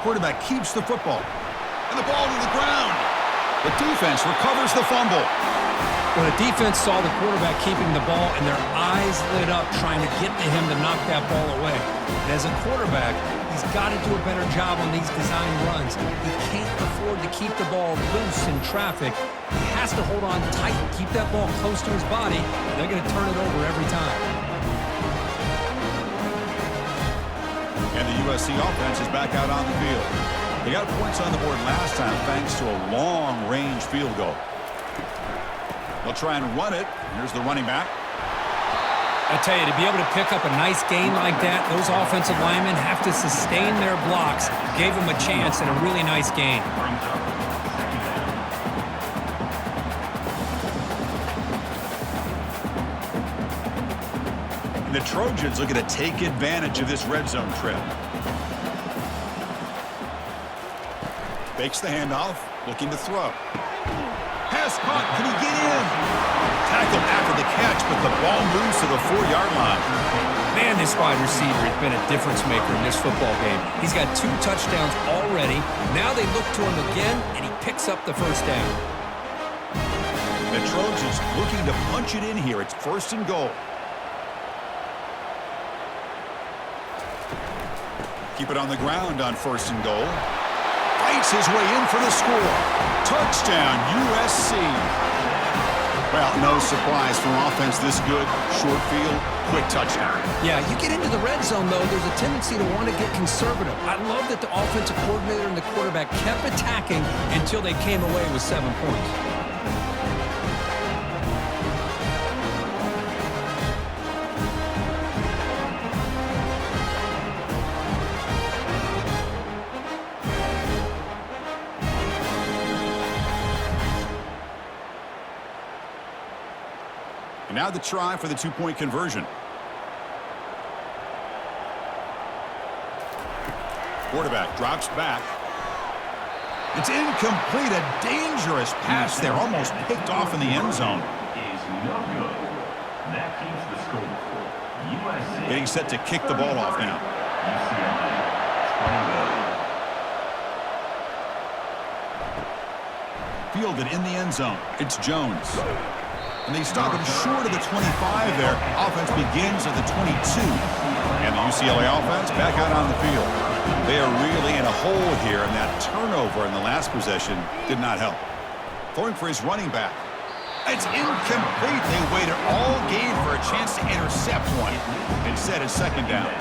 Quarterback keeps the football. And the ball to the ground. The defense recovers the fumble. When a defense saw the quarterback keeping the ball and their eyes lit up trying to get to him to knock that ball away. And as a quarterback, he's got to do a better job on these design runs. He can't afford to keep the ball loose in traffic. He has to hold on tight, keep that ball close to his body. They're going to turn it over every time. And the USC offense is back out on the field. They got points on the board last time thanks to a long-range field goal. They'll try and run it. Here's the running back. I tell you, to be able to pick up a nice gain like that, those offensive linemen have to sustain their blocks. Gave them a chance and a really nice gain. And the Trojans looking to take advantage of this red zone trip. Fakes the handoff, looking to throw. Pass caught, can he get in? Tackled after the catch, but the ball moves to the 4-yard line. Man, this wide receiver has been a difference maker in this football game. He's got 2 touchdowns already. Now they look to him again, and he picks up the first down. The Trojans looking to punch it in here. It's 1st and goal. Keep it on the ground on 1st and goal. Fights his way in for the score. Touchdown, USC. Well, no surprise from offense this good. Short field, quick touchdown. Yeah, you get into the red zone, though, there's a tendency to want to get conservative. I love that the offensive coordinator and the quarterback kept attacking until they came away with 7 points. Now the try for the two-point conversion. Quarterback drops back. It's incomplete. A dangerous pass there, almost picked off in the end zone. Is no good. That keeps the score. USC. Getting set to kick the ball off now. UCLA. 20. Fielded in the end zone. It's Jones. And they stop him short of the 25 there. Offense begins at the 22. And the UCLA offense back out on the field. They are really in a hole here, and that turnover in the last possession did not help. Throwing for his running back. It's incomplete. They waited all game for a chance to intercept one. Instead, it's second down.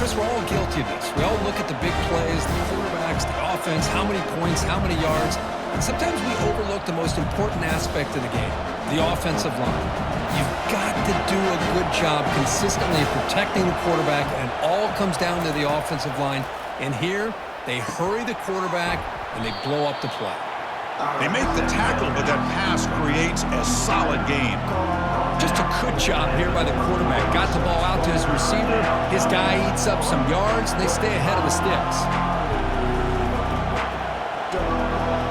Chris, we're all guilty of this. We all look at the big plays, the quarterbacks, the offense, how many points, how many yards. And sometimes we overlook the most important aspect of the game, the offensive line. You've got to do a good job consistently protecting the quarterback, and it all comes down to the offensive line. And here, they hurry the quarterback, and they blow up the play. They make the tackle, but that pass creates a solid game. Just a good job here by the quarterback. Got the ball out to his receiver. His guy eats up some yards, and they stay ahead of the sticks.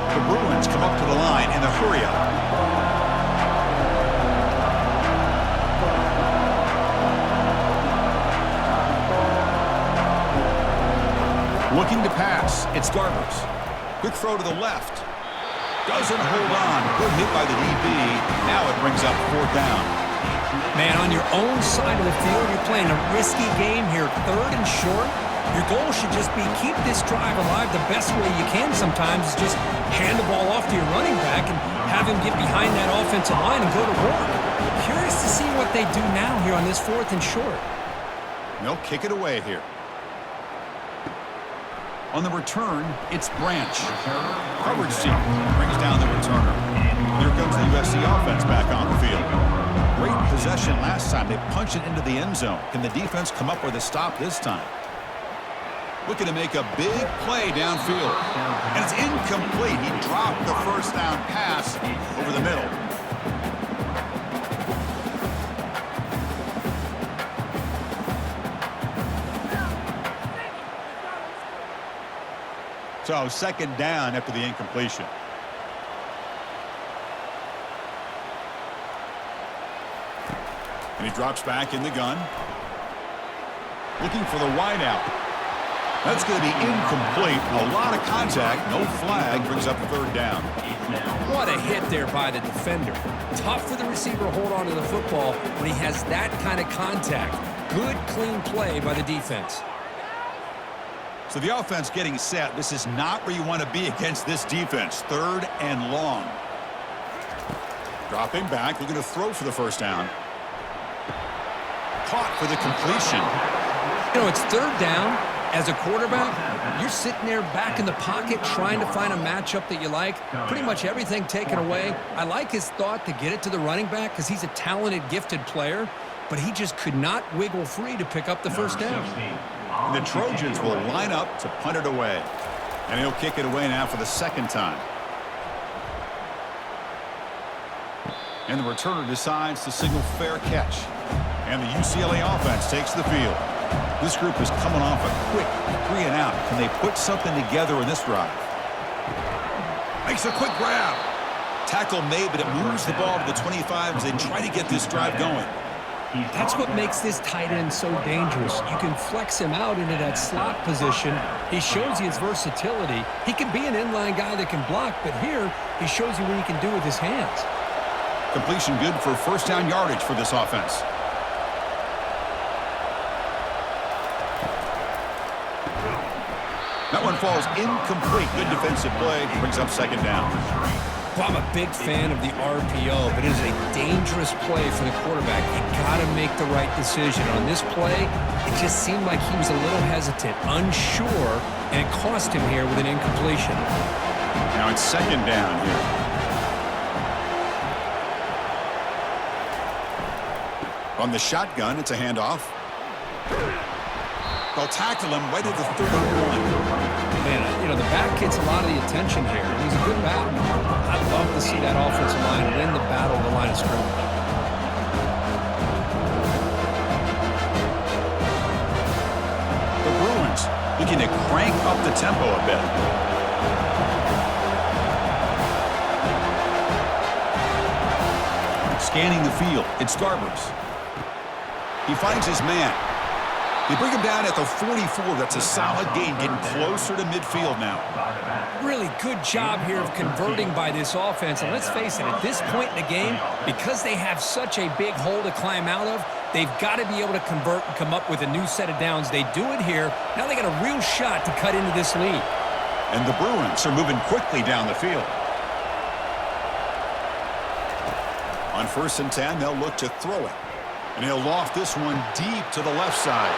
The Bruins come up to the line in the hurry-up. Looking to pass. It's Garbers. Quick throw to the left. Doesn't hold on. Good hit by the DB. Now it brings up fourth down. Man, on your own side of the field, you're playing a risky game here. Third and short. Your goal should just be keep this drive alive the best way you can sometimes is just hand the ball off to your running back and have him get behind that offensive line and go to work. Curious to see what they do now here on this fourth and short. They'll kick it away here. On the return, it's Branch. Coverage team brings down the returner. Here comes the USC offense back on the field. Great possession last time. They punched it into the end zone. Can the defense come up with a stop this time? Looking to make a big play downfield. And it's incomplete. He dropped the first down pass over the middle. So second down after the incompletion. And he drops back in the gun. Looking for the wideout. That's going to be incomplete. A lot of contact. No flag. Brings up third down. What a hit there by the defender. Tough for the receiver to hold on to the football when he has that kind of contact. Good, clean play by the defense. So the offense getting set. This is not where you want to be against this defense. Third and long. Dropping back. Looking to throw for the first down. Caught for the completion. You know, it's third down. As a quarterback, you're sitting there back in the pocket trying to find a matchup that you like. Pretty much everything taken away. I like his thought to get it to the running back because he's a talented, gifted player, but he just could not wiggle free to pick up the first down. The Trojans will line up to punt it away. And he'll kick it away now for the second time. And the returner decides to signal fair catch. And the UCLA offense takes the field. This group is coming off a quick 3 and out. Can they put something together in this drive? Makes a quick grab. Tackle made, but it moves the ball to the 25 as they try to get this drive going. That's what makes this tight end so dangerous. You can flex him out into that slot position. He shows you his versatility. He can be an inline guy that can block, but here he shows you what he can do with his hands. Completion good for first down yardage for this offense. That one falls incomplete. Good defensive play. Brings up second down. Well, I'm a big fan of the RPO, but it is a dangerous play for the quarterback. You got to make the right decision. On this play, it just seemed like he was a little hesitant, unsure, and it cost him here with an incompletion. Now it's second down here. On the shotgun, it's a handoff. They'll tackle him right at the 31. Man, you know, the back gets a lot of the attention here. He's a good back. I'd love to see that offensive line win the battle of the line of scrimmage. looking to crank up the tempo a bit. Scanning the field, it's Garbers. He finds his man. They bring him down at the 44. That's a solid gain, getting closer to midfield now. Really good job here of converting by this offense. And let's face it, at this point in the game, because they have such a big hole to climb out of, they've got to be able to convert and come up with a new set of downs. They do it here. Now they got a real shot to cut into this lead. And the Bruins are moving quickly down the field. On 1st and 10, they'll look to throw it. And he'll loft this one deep to the left side.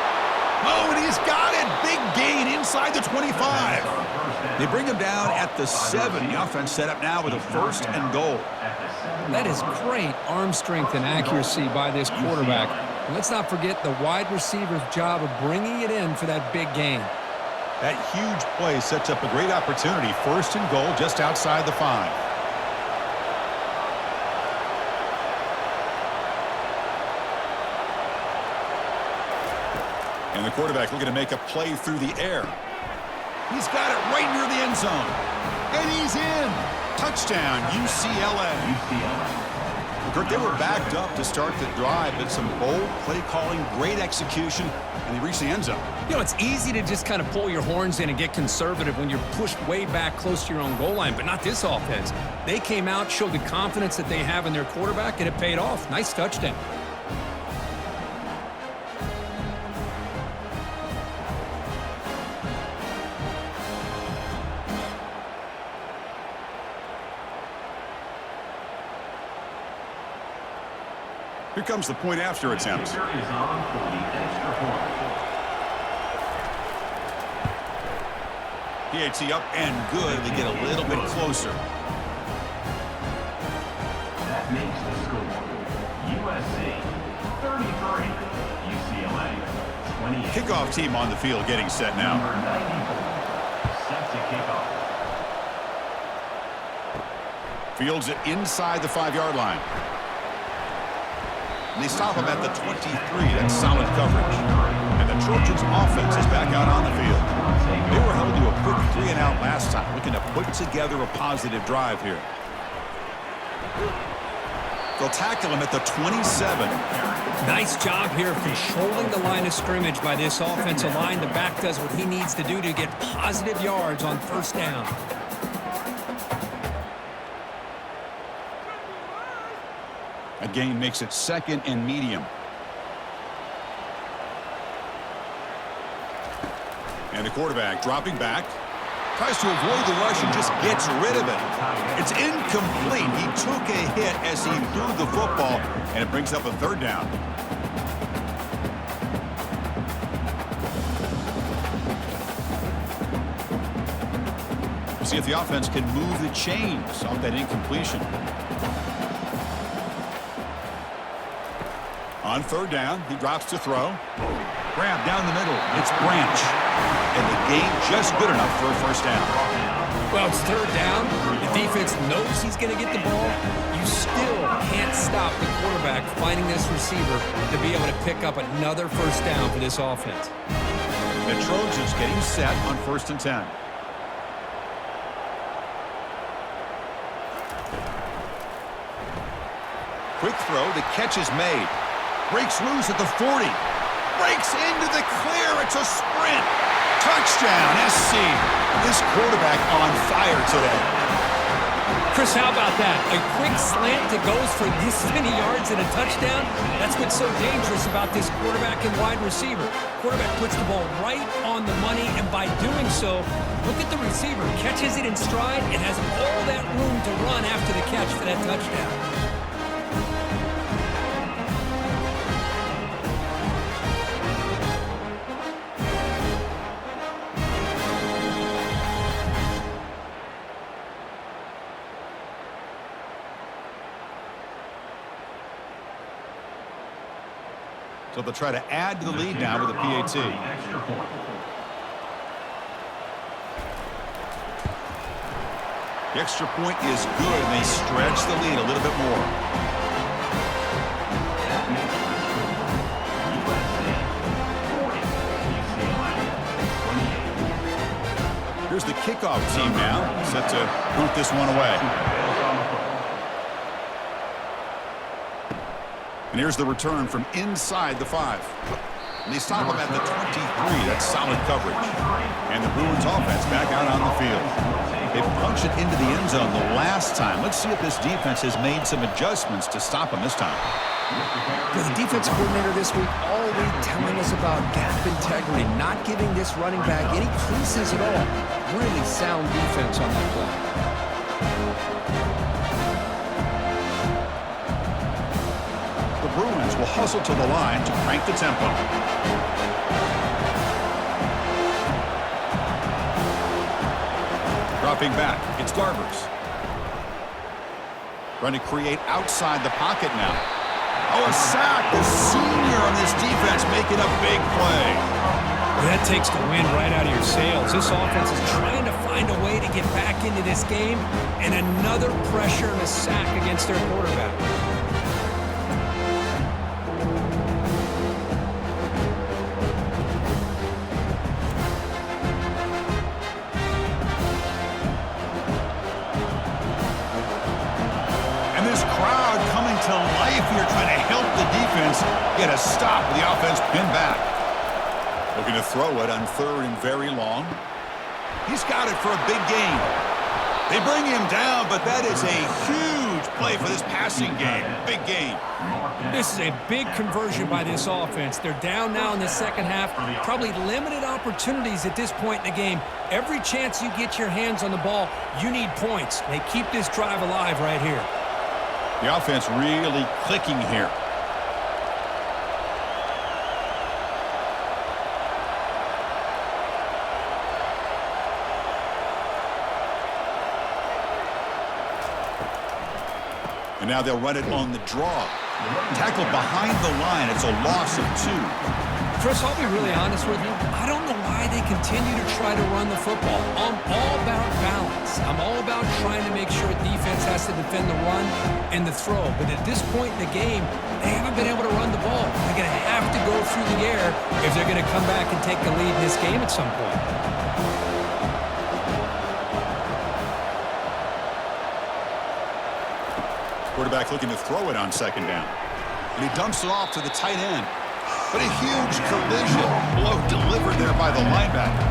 Oh, and he's got it. Big gain inside the 25. They bring him down at the 7. The offense set up now with a 1st and goal. That is great arm strength and accuracy by this quarterback. And let's not forget the wide receiver's job of bringing it in for that big gain. That huge play sets up a great opportunity. 1st and goal just outside the 5. And the quarterback looking to make a play through the air. He's got it right near the end zone. And he's in. Touchdown, UCLA. Kirk, they were backed up to start the drive, but some bold play calling, great execution, and they reached the end zone. You know, it's easy to just kind of pull your horns in and get conservative when you're pushed way back close to your own goal line, but not this offense. They came out, showed the confidence that they have in their quarterback, and it paid off. Nice touchdown. Here comes the point after attempt. Is on for the extra point. PAT up and good. They get a little bit closer. That makes the score USC 33, UCLA 28. Kickoff team on the field getting set now. Number 94 set to kick off. Fields it inside the 5-yard line. And they stop him at the 23. That's solid coverage. And the Trojans offense is back out on the field. They were held to a quick 3-and-out last time, looking to put together a positive drive here. They'll tackle him at the 27. Nice job here of controlling the line of scrimmage by this offensive line. The back does what he needs to do to get positive yards on 1st down. A gain makes it 2nd and medium. And the quarterback dropping back. Tries to avoid the rush and just gets rid of it. It's incomplete. He took a hit as he threw the football, and it brings up a 3rd down. We'll see if the offense can move the chains off that incompletion. On 3rd down, he drops to throw. Grab down the middle. It's Branch. And the gain just good enough for a 1st down. Well, it's 3rd down. The defense knows he's going to get the ball. You still can't stop the quarterback finding this receiver to be able to pick up another 1st down for this offense. The Trojans getting set on 1st and 10. Quick throw. The catch is made. Breaks loose at the 40. Breaks into the clear. It's a sprint. Touchdown, SC. This quarterback on fire today. Chris, how about that? A quick slant that goes for this many yards and a touchdown? That's what's so dangerous about this quarterback and wide receiver. Quarterback puts the ball right on the money, and by doing so, look at the receiver. Catches it in stride and has all that room to run after the catch for that touchdown. So they'll try to add to the lead now with a PAT. The extra point is good, and they stretch the lead a little bit more. kickoff team now, set to boot this one away. And here's the return from inside the 5. And they stop him at the 23. That's solid coverage. And the Bruins offense back out on the field. They punched it into the end zone the last time. Let's see if this defense has made some adjustments to stop him this time. The defensive coordinator this week all week telling us about gap integrity, not giving this running back any creases at all. Really sound defense on that play. The Bruins will hustle to the line to crank the tempo. Dropping back, it's Garbers. Trying to create outside the pocket now. Oh, a sack. The senior on this defense making a big play. That takes the wind right out of your sails. This offense is trying to find a way to get back into this game, and another pressure and a sack against their quarterback. And this crowd coming to life here, trying to help the defense get a stop with the offense pinned back. Looking to throw it on 3rd and very long. He's got it for a big gain. They bring him down, but that is a huge play for this passing game. Big gain. This is a big conversion by this offense. They're down now in the second half. Probably limited opportunities at this point in the game. Every chance you get your hands on the ball, you need points. They keep this drive alive right here. The offense really clicking here. And now they'll run it on the draw. Tackled behind the line. It's a loss of 2. Chris, I'll be really honest with you. I don't know why they continue to try to run the football. I'm all about balance. I'm all about trying to make sure defense has to defend the run and the throw. But at this point in the game, they haven't been able to run the ball. They're going to have to go through the air if they're going to come back and take the lead in this game at some point. Quarterback looking to throw it on 2nd down. And he dumps it off to the tight end. But a huge collision blow delivered there by the linebacker.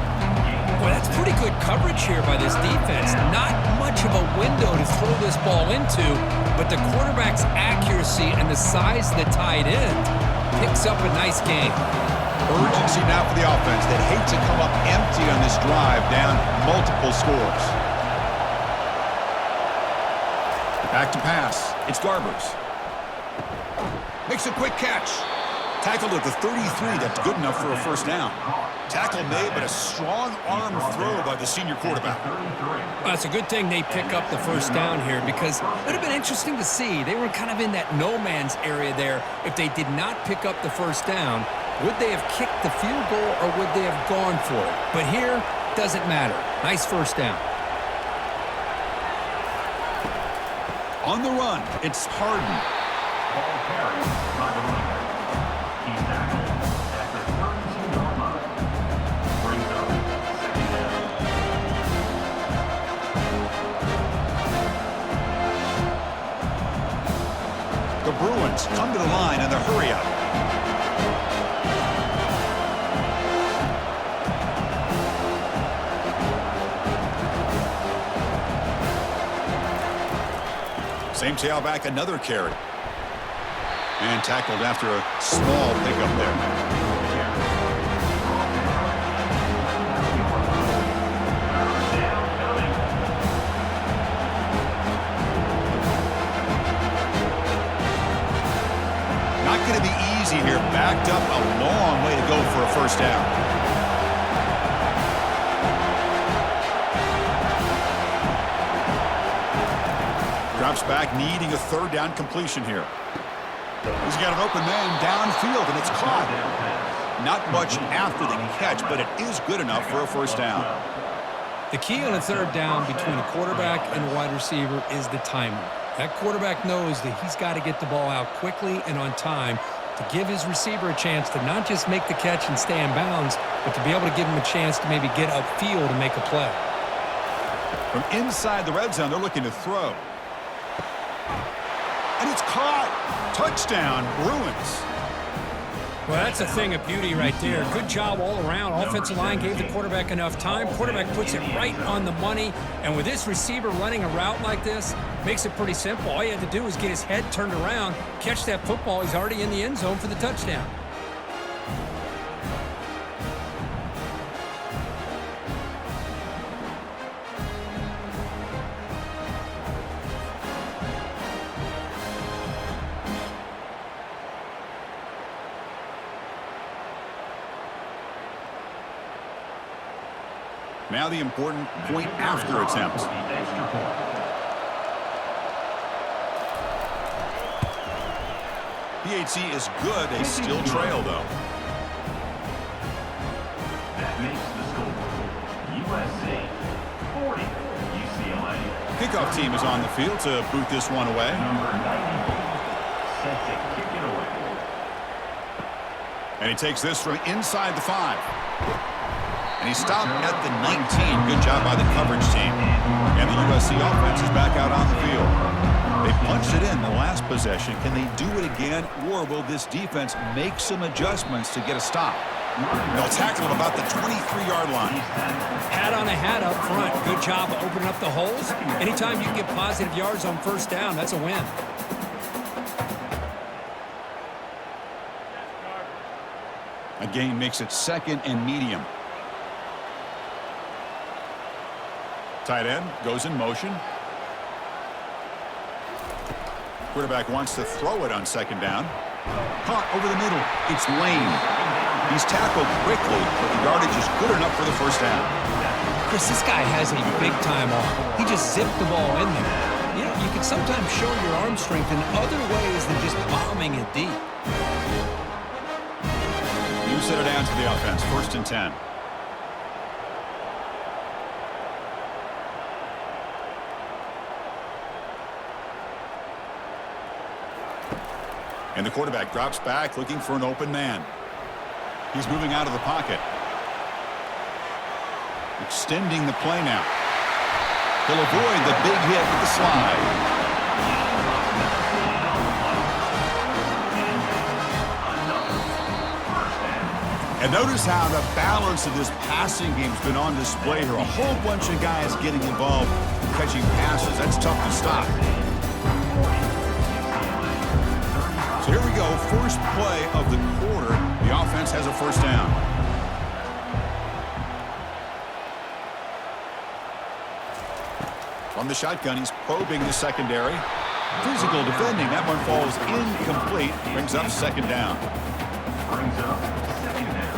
Boy, that's pretty good coverage here by this defense. Not much of a window to throw this ball into, but the quarterback's accuracy and the size of the tight end picks up a nice gain. Urgency now for the offense. They'd hate to come up empty on this drive, down multiple scores. Back to pass. It's Garbers. Makes a quick catch. Tackled at the 33. That's good enough for a 1st down. Tackle made, but a strong arm throw by the senior quarterback. Well, it's a good thing they pick up the 1st down here, because it would have been interesting to see. They were kind of in that no man's area there. If they did not pick up the 1st down, would they have kicked the field goal or would they have gone for it? But here, doesn't matter. Nice 1st down. On the run, it's Harden. Ball carried by the runner. He's tackled at the 32-yard line. Brings up 2nd down. The Bruins come to the line in the hurry-up. Same tailback, another carry. And tackled after a small pickup there. Not going to be easy here. Backed up, a long way to go for a 1st down. Drops back, needing a 3rd down completion here. He's got an open man downfield, and it's caught. Not much after the catch, but it is good enough for a 1st down. The key on a 3rd down between a quarterback and a wide receiver is the timing. That quarterback knows that he's got to get the ball out quickly and on time to give his receiver a chance to not just make the catch and stay in bounds, but to be able to give him a chance to maybe get upfield and make a play. From inside the red zone, they're looking to throw. And it's caught. Touchdown, Bruins. Well, that's a thing of beauty right there. Good job all around. Offensive line gave the quarterback enough time. Quarterback puts it right on the money. And with this receiver running a route like this, makes it pretty simple. All you had to do was get his head turned around, catch that football. He's already in the end zone for the touchdown. Now the important point after attempt. PHC is good. They still trail, though. That makes the score USC 40, UCLA. Kickoff team is on the field to boot this one away. Number 94, set to kick it away. And he takes this from inside the 5. And he stopped at the 19. Good job by the coverage team. And the USC offense is back out on the field. They punched it in the last possession. Can they do it again, or will this defense make some adjustments to get a stop? They'll tackle him about the 23-yard line. Hat on a hat up front. Good job of opening up the holes. Anytime you can get positive yards on first down, that's a win. A gain makes it second and medium. Tight end goes in motion. Quarterback wants to throw it on second down. Caught over the middle. It's Lane. He's tackled quickly, but the yardage is good enough for the first down. Chris, this guy has a big-time arm. He just zipped the ball in there. You know, you can sometimes show your arm strength in other ways than just bombing it deep. You set it down to the offense. 1st and 10. And the quarterback drops back looking for an open man. He's moving out of the pocket. Extending the play now. He'll avoid the big hit with the slide. And notice how the balance of this passing game has been on display here. A whole bunch of guys getting involved catching passes. That's tough to stop. So here we go, first play of the quarter. The offense has a first down. From the shotgun, he's probing the secondary. Physical defending, that one falls incomplete. Brings up second down. Brings up second down.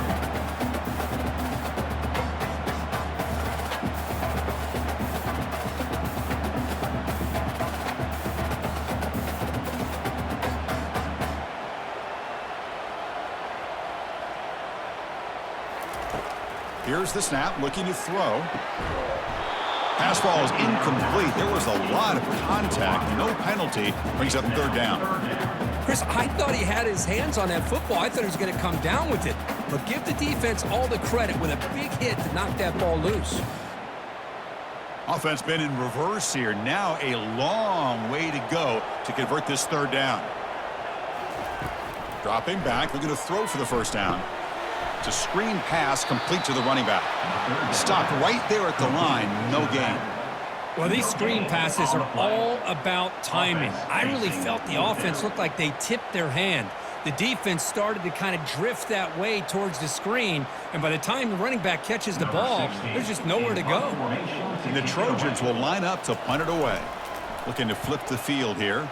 Here's the snap, looking to throw. Pass ball is incomplete. There was a lot of contact. No penalty. Brings up third down. Chris, I thought he had his hands on that football. I thought he was going to come down with it. But give the defense all the credit with a big hit to knock that ball loose. Offense been in reverse here. Now a long way to go to convert this third down. Dropping back, looking to throw for the first down. It's a screen pass complete to the running back. Stopped right there at the line. No gain. Well, these screen passes are all about timing. I really felt the offense looked like they tipped their hand. The defense started to kind of drift that way towards the screen, and by the time the running back catches the ball, there's just nowhere to go. And the Trojans will line up to punt it away. Looking to flip the field here.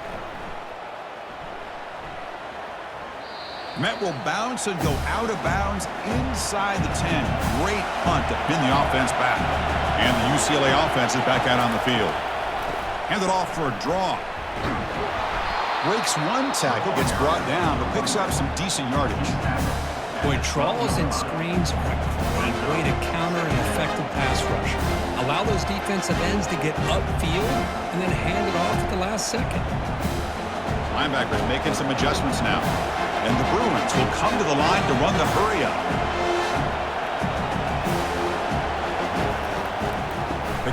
Met will bounce and go out of bounds inside the 10. Great punt to pin the offense back. And the UCLA offense is back out on the field. Handed off for a draw. Breaks one tackle, gets brought down, but picks up some decent yardage. Boy, draws and screens are a great way to counter an effective pass rush. Allow those defensive ends to get upfield and then hand it off at the last second. Linebackers making some adjustments now. And the Bruins will come to the line to run the hurry-up. The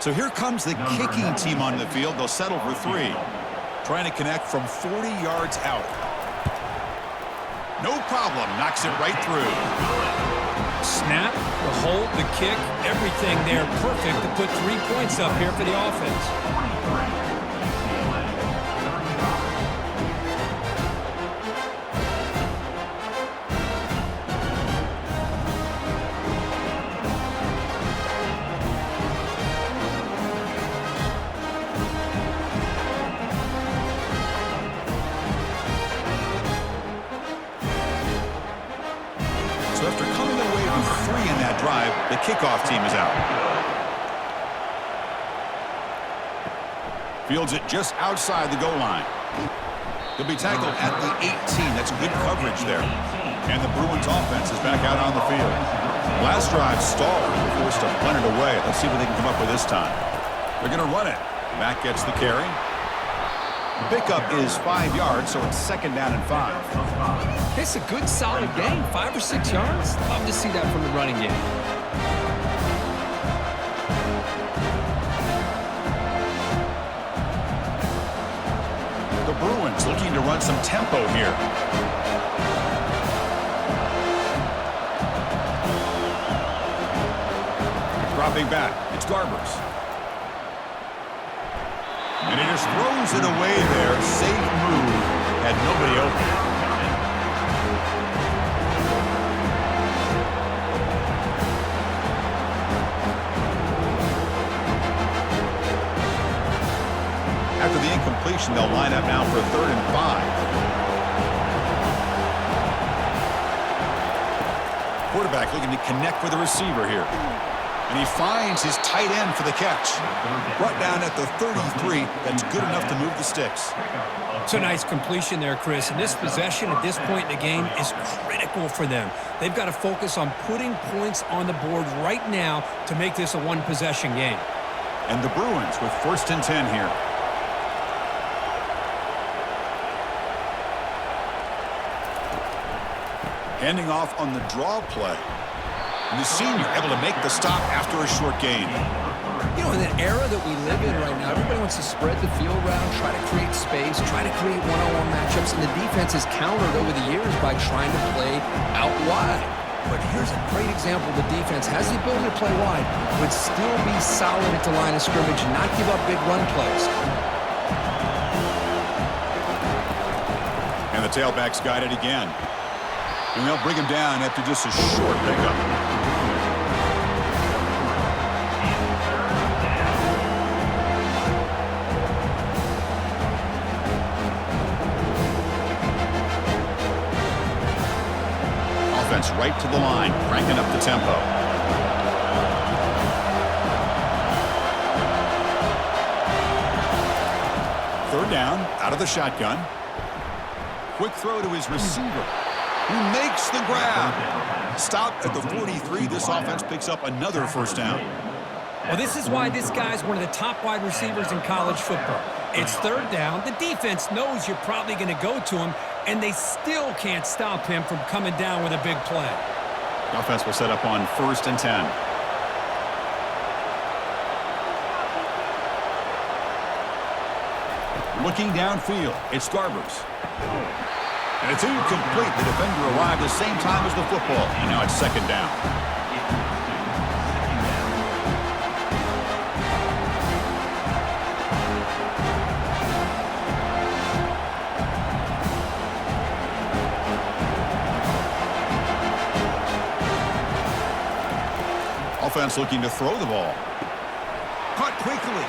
So here comes the kicking team on the field. They'll settle for 3. Trying to connect from 40 yards out. No problem. Knocks it right through. Snap, the hold, the kick, everything there perfect to put 3 points up here for the offense. So after coming away with 3 in that drive, the kickoff team is out. Fields it just outside the goal line. He'll be tackled at the 18. That's good coverage there. And the Bruins offense is back out on the field. Last drive stalled. They're forced to punt it away. Let's see what they can come up with this time. They're going to run it. Mack gets the carry. The pickup is 5 yards, so it's 2nd down and 5. It's a good, solid game. 5 or 6 yards. Love to see that from the running game. The Bruins looking to run some tempo here. Dropping back. It's Garbers. And he just throws it away there. Safe move. Had nobody open. After the incompletion, they'll line up now for 3rd and 5. Quarterback looking to connect with the receiver here. And he finds his tight end for the catch. Brought down at the 33. That's good enough to move the sticks. It's a nice completion there, Chris. And this possession at this point in the game is critical for them. They've got to focus on putting points on the board right now to make this a one-possession game. And the Bruins with 1st and 10 here. Handing off on the draw play. And the senior able to make the stop after a short gain. You know, in the era that we live in right now, everybody wants to spread the field around, try to create space, try to create one-on-one matchups, and the defense has countered over the years by trying to play out wide. But here's a great example. The defense has the ability to play wide, but still be solid at the line of scrimmage and not give up big run plays. And the tailback's got it again. And they'll bring him down after just a short pickup. Offense right to the line, cranking up the tempo. Third down, out of the shotgun. Quick throw to his receiver, who makes the grab. Stopped at the 43. This offense picks up another 1st down. Well, this is why this guy's one of the top wide receivers in college football. It's 3rd down. The defense knows you're probably going to go to him, and they still can't stop him from coming down with a big play. The offense will set up on 1st and 10. Looking downfield, it's Garbers. And it's incomplete. The defender arrived the same time as the football. And now it's 2nd down. Offense looking to throw the ball. Caught quickly.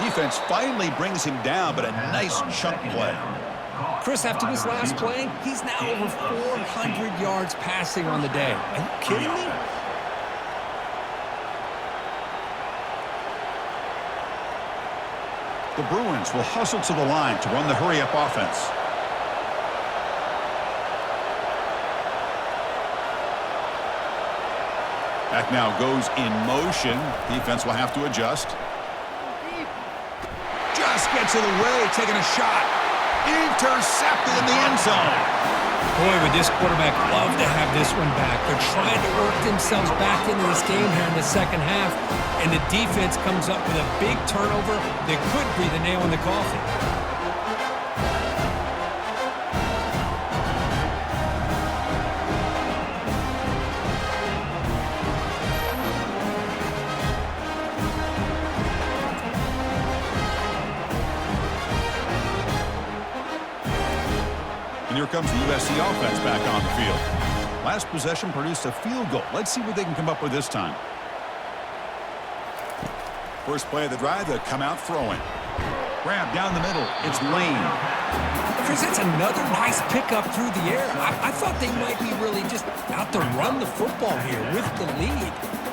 Defense finally brings him down, but a nice chunk play. Chris, after this last play, he's now over 400 yards passing on the day. Are you kidding me? The Bruins will hustle to the line to run the hurry-up offense. Back now goes in motion. Defense will have to adjust. Just gets it away, taking a shot. Intercepted in the end zone. Boy, would this quarterback love to have this one back. They're trying to work themselves back into this game here in the second half, and the defense comes up with a big turnover that could be the nail in the coffin. And here comes the USC offense back on the field. Last possession produced a field goal. Let's see what they can come up with this time. First play of the drive, they'll come out throwing. Grab down the middle. It's Lane. Chris, that's another nice pickup through the air. I thought they might be really just out to run the football here with the lead.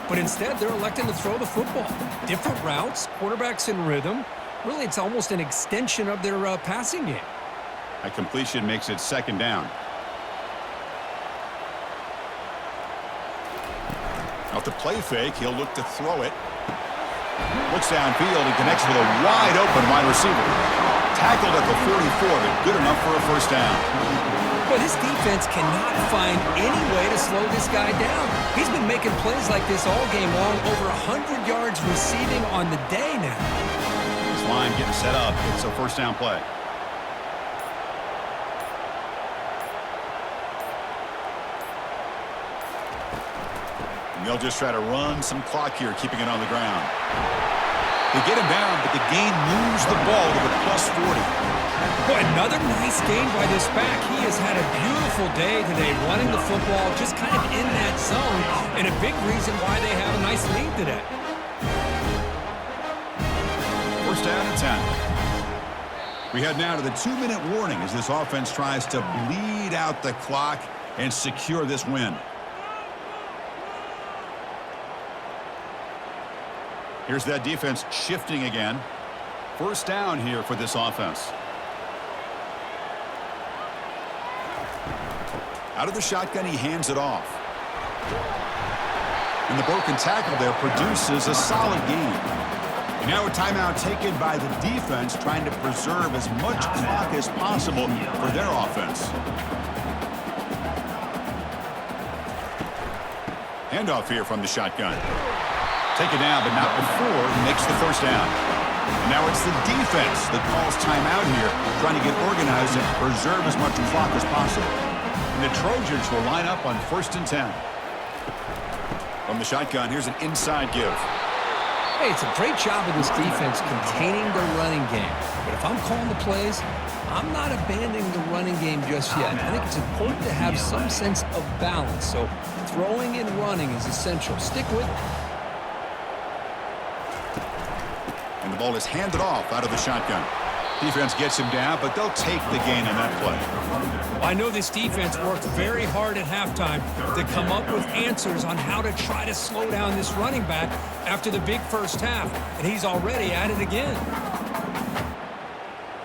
But instead, they're electing to throw the football. Different routes, quarterbacks in rhythm. Really, it's almost an extension of their passing game. A completion makes it second down. Out the play fake, he'll look to throw it. Looks downfield and connects with a wide open wide receiver. Tackled at the 44, but good enough for a first down. But his defense cannot find any way to slow this guy down. He's been making plays like this all game long, over 100 yards receiving on the day now. This line getting set up. It's a first down play. And they'll just try to run some clock here, keeping it on the ground. They get him down, but the gain moves the ball to the +40. Boy, another nice gain by this back. He has had a beautiful day today running the football, just kind of in that zone, and a big reason why they have a nice lead today. First down and 10. We head now to the 2-minute warning as this offense tries to bleed out the clock and secure this win. Here's that defense shifting again. First down here for this offense. Out of the shotgun, he hands it off. And the broken tackle there produces a solid gain. And now a timeout taken by the defense, trying to preserve as much clock as possible for their offense. Handoff here from the shotgun. Take it down, but not before he makes the first down. And now it's the defense that calls timeout here, trying to get organized and preserve as much clock as possible. And the Trojans will line up on 1st and 10. From the shotgun, here's an inside give. Hey, it's a great job of this defense containing the running game. But if I'm calling the plays, I'm not abandoning the running game just yet. I think it's important to have some sense of balance. So throwing and running is essential. Stick with it. And the ball is handed off out of the shotgun. Defense gets him down, but they'll take the gain on that play. Well, I know this defense worked very hard at halftime to come up with answers on how to try to slow down this running back after the big first half, and he's already at it again.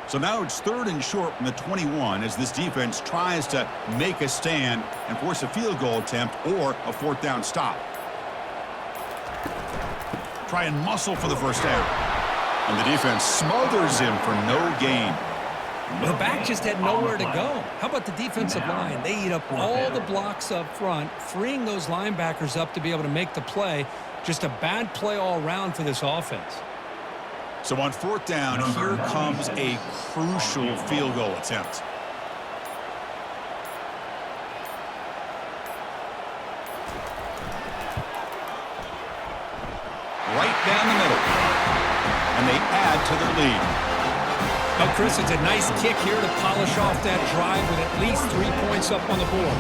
So now it's 3rd and short from the 21 as this defense tries to make a stand and force a field goal attempt or a 4th down stop. Try and muscle for the first down. And the defense smothers him for no gain. The back just had nowhere to go. How about the defensive line? They eat up all the blocks up front, freeing those linebackers up to be able to make the play. Just a bad play all around for this offense. So on 4th down, here comes a crucial field goal attempt. Right down the middle. And they add to their lead. Now, Chris, it's a nice kick here to polish off that drive with at least 3 points up on the board.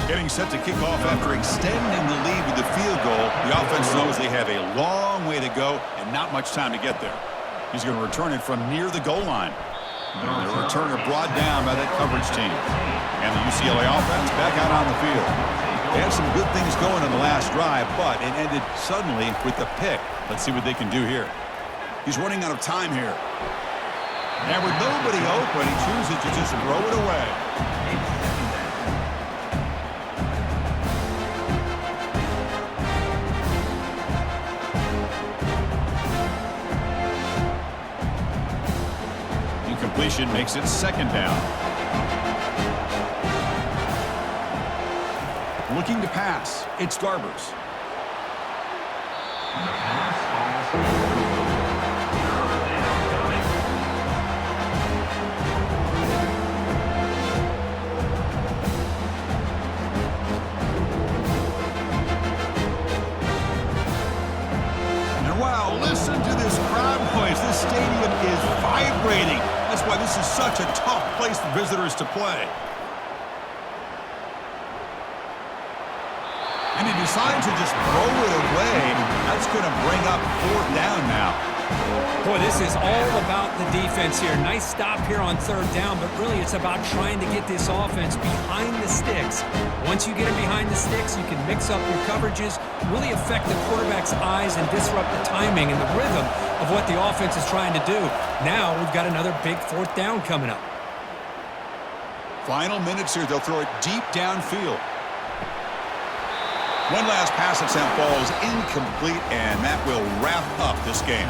Getting set to kick off after extending the lead with the field goal. The offense knows they have a long way to go and not much time to get there. He's going to return it from near the goal line. And the returner brought down by that coverage team. And the UCLA offense back out on the field. They had some good things going on the last drive, but it ended suddenly with the pick. Let's see what they can do here. He's running out of time here. And with nobody open, he chooses to just throw it away. completion makes it second down. Looking to pass. It's Garbers. Wow, listen to this crowd noise. This stadium is vibrating. That's why this is such a tough place for visitors to play. And he decides to just throw it away. That's going to bring up fourth down now. Boy, this is all about the defense here. Nice stop here on third down, but really it's about trying to get this offense behind the sticks. Once you get them behind the sticks, you can mix up your coverages, really affect the quarterback's eyes and disrupt the timing and the rhythm of what the offense is trying to do. Now we've got another big fourth down coming up. Final minutes here. They'll throw it deep downfield. One last pass attempt falls incomplete, and that will wrap up this game.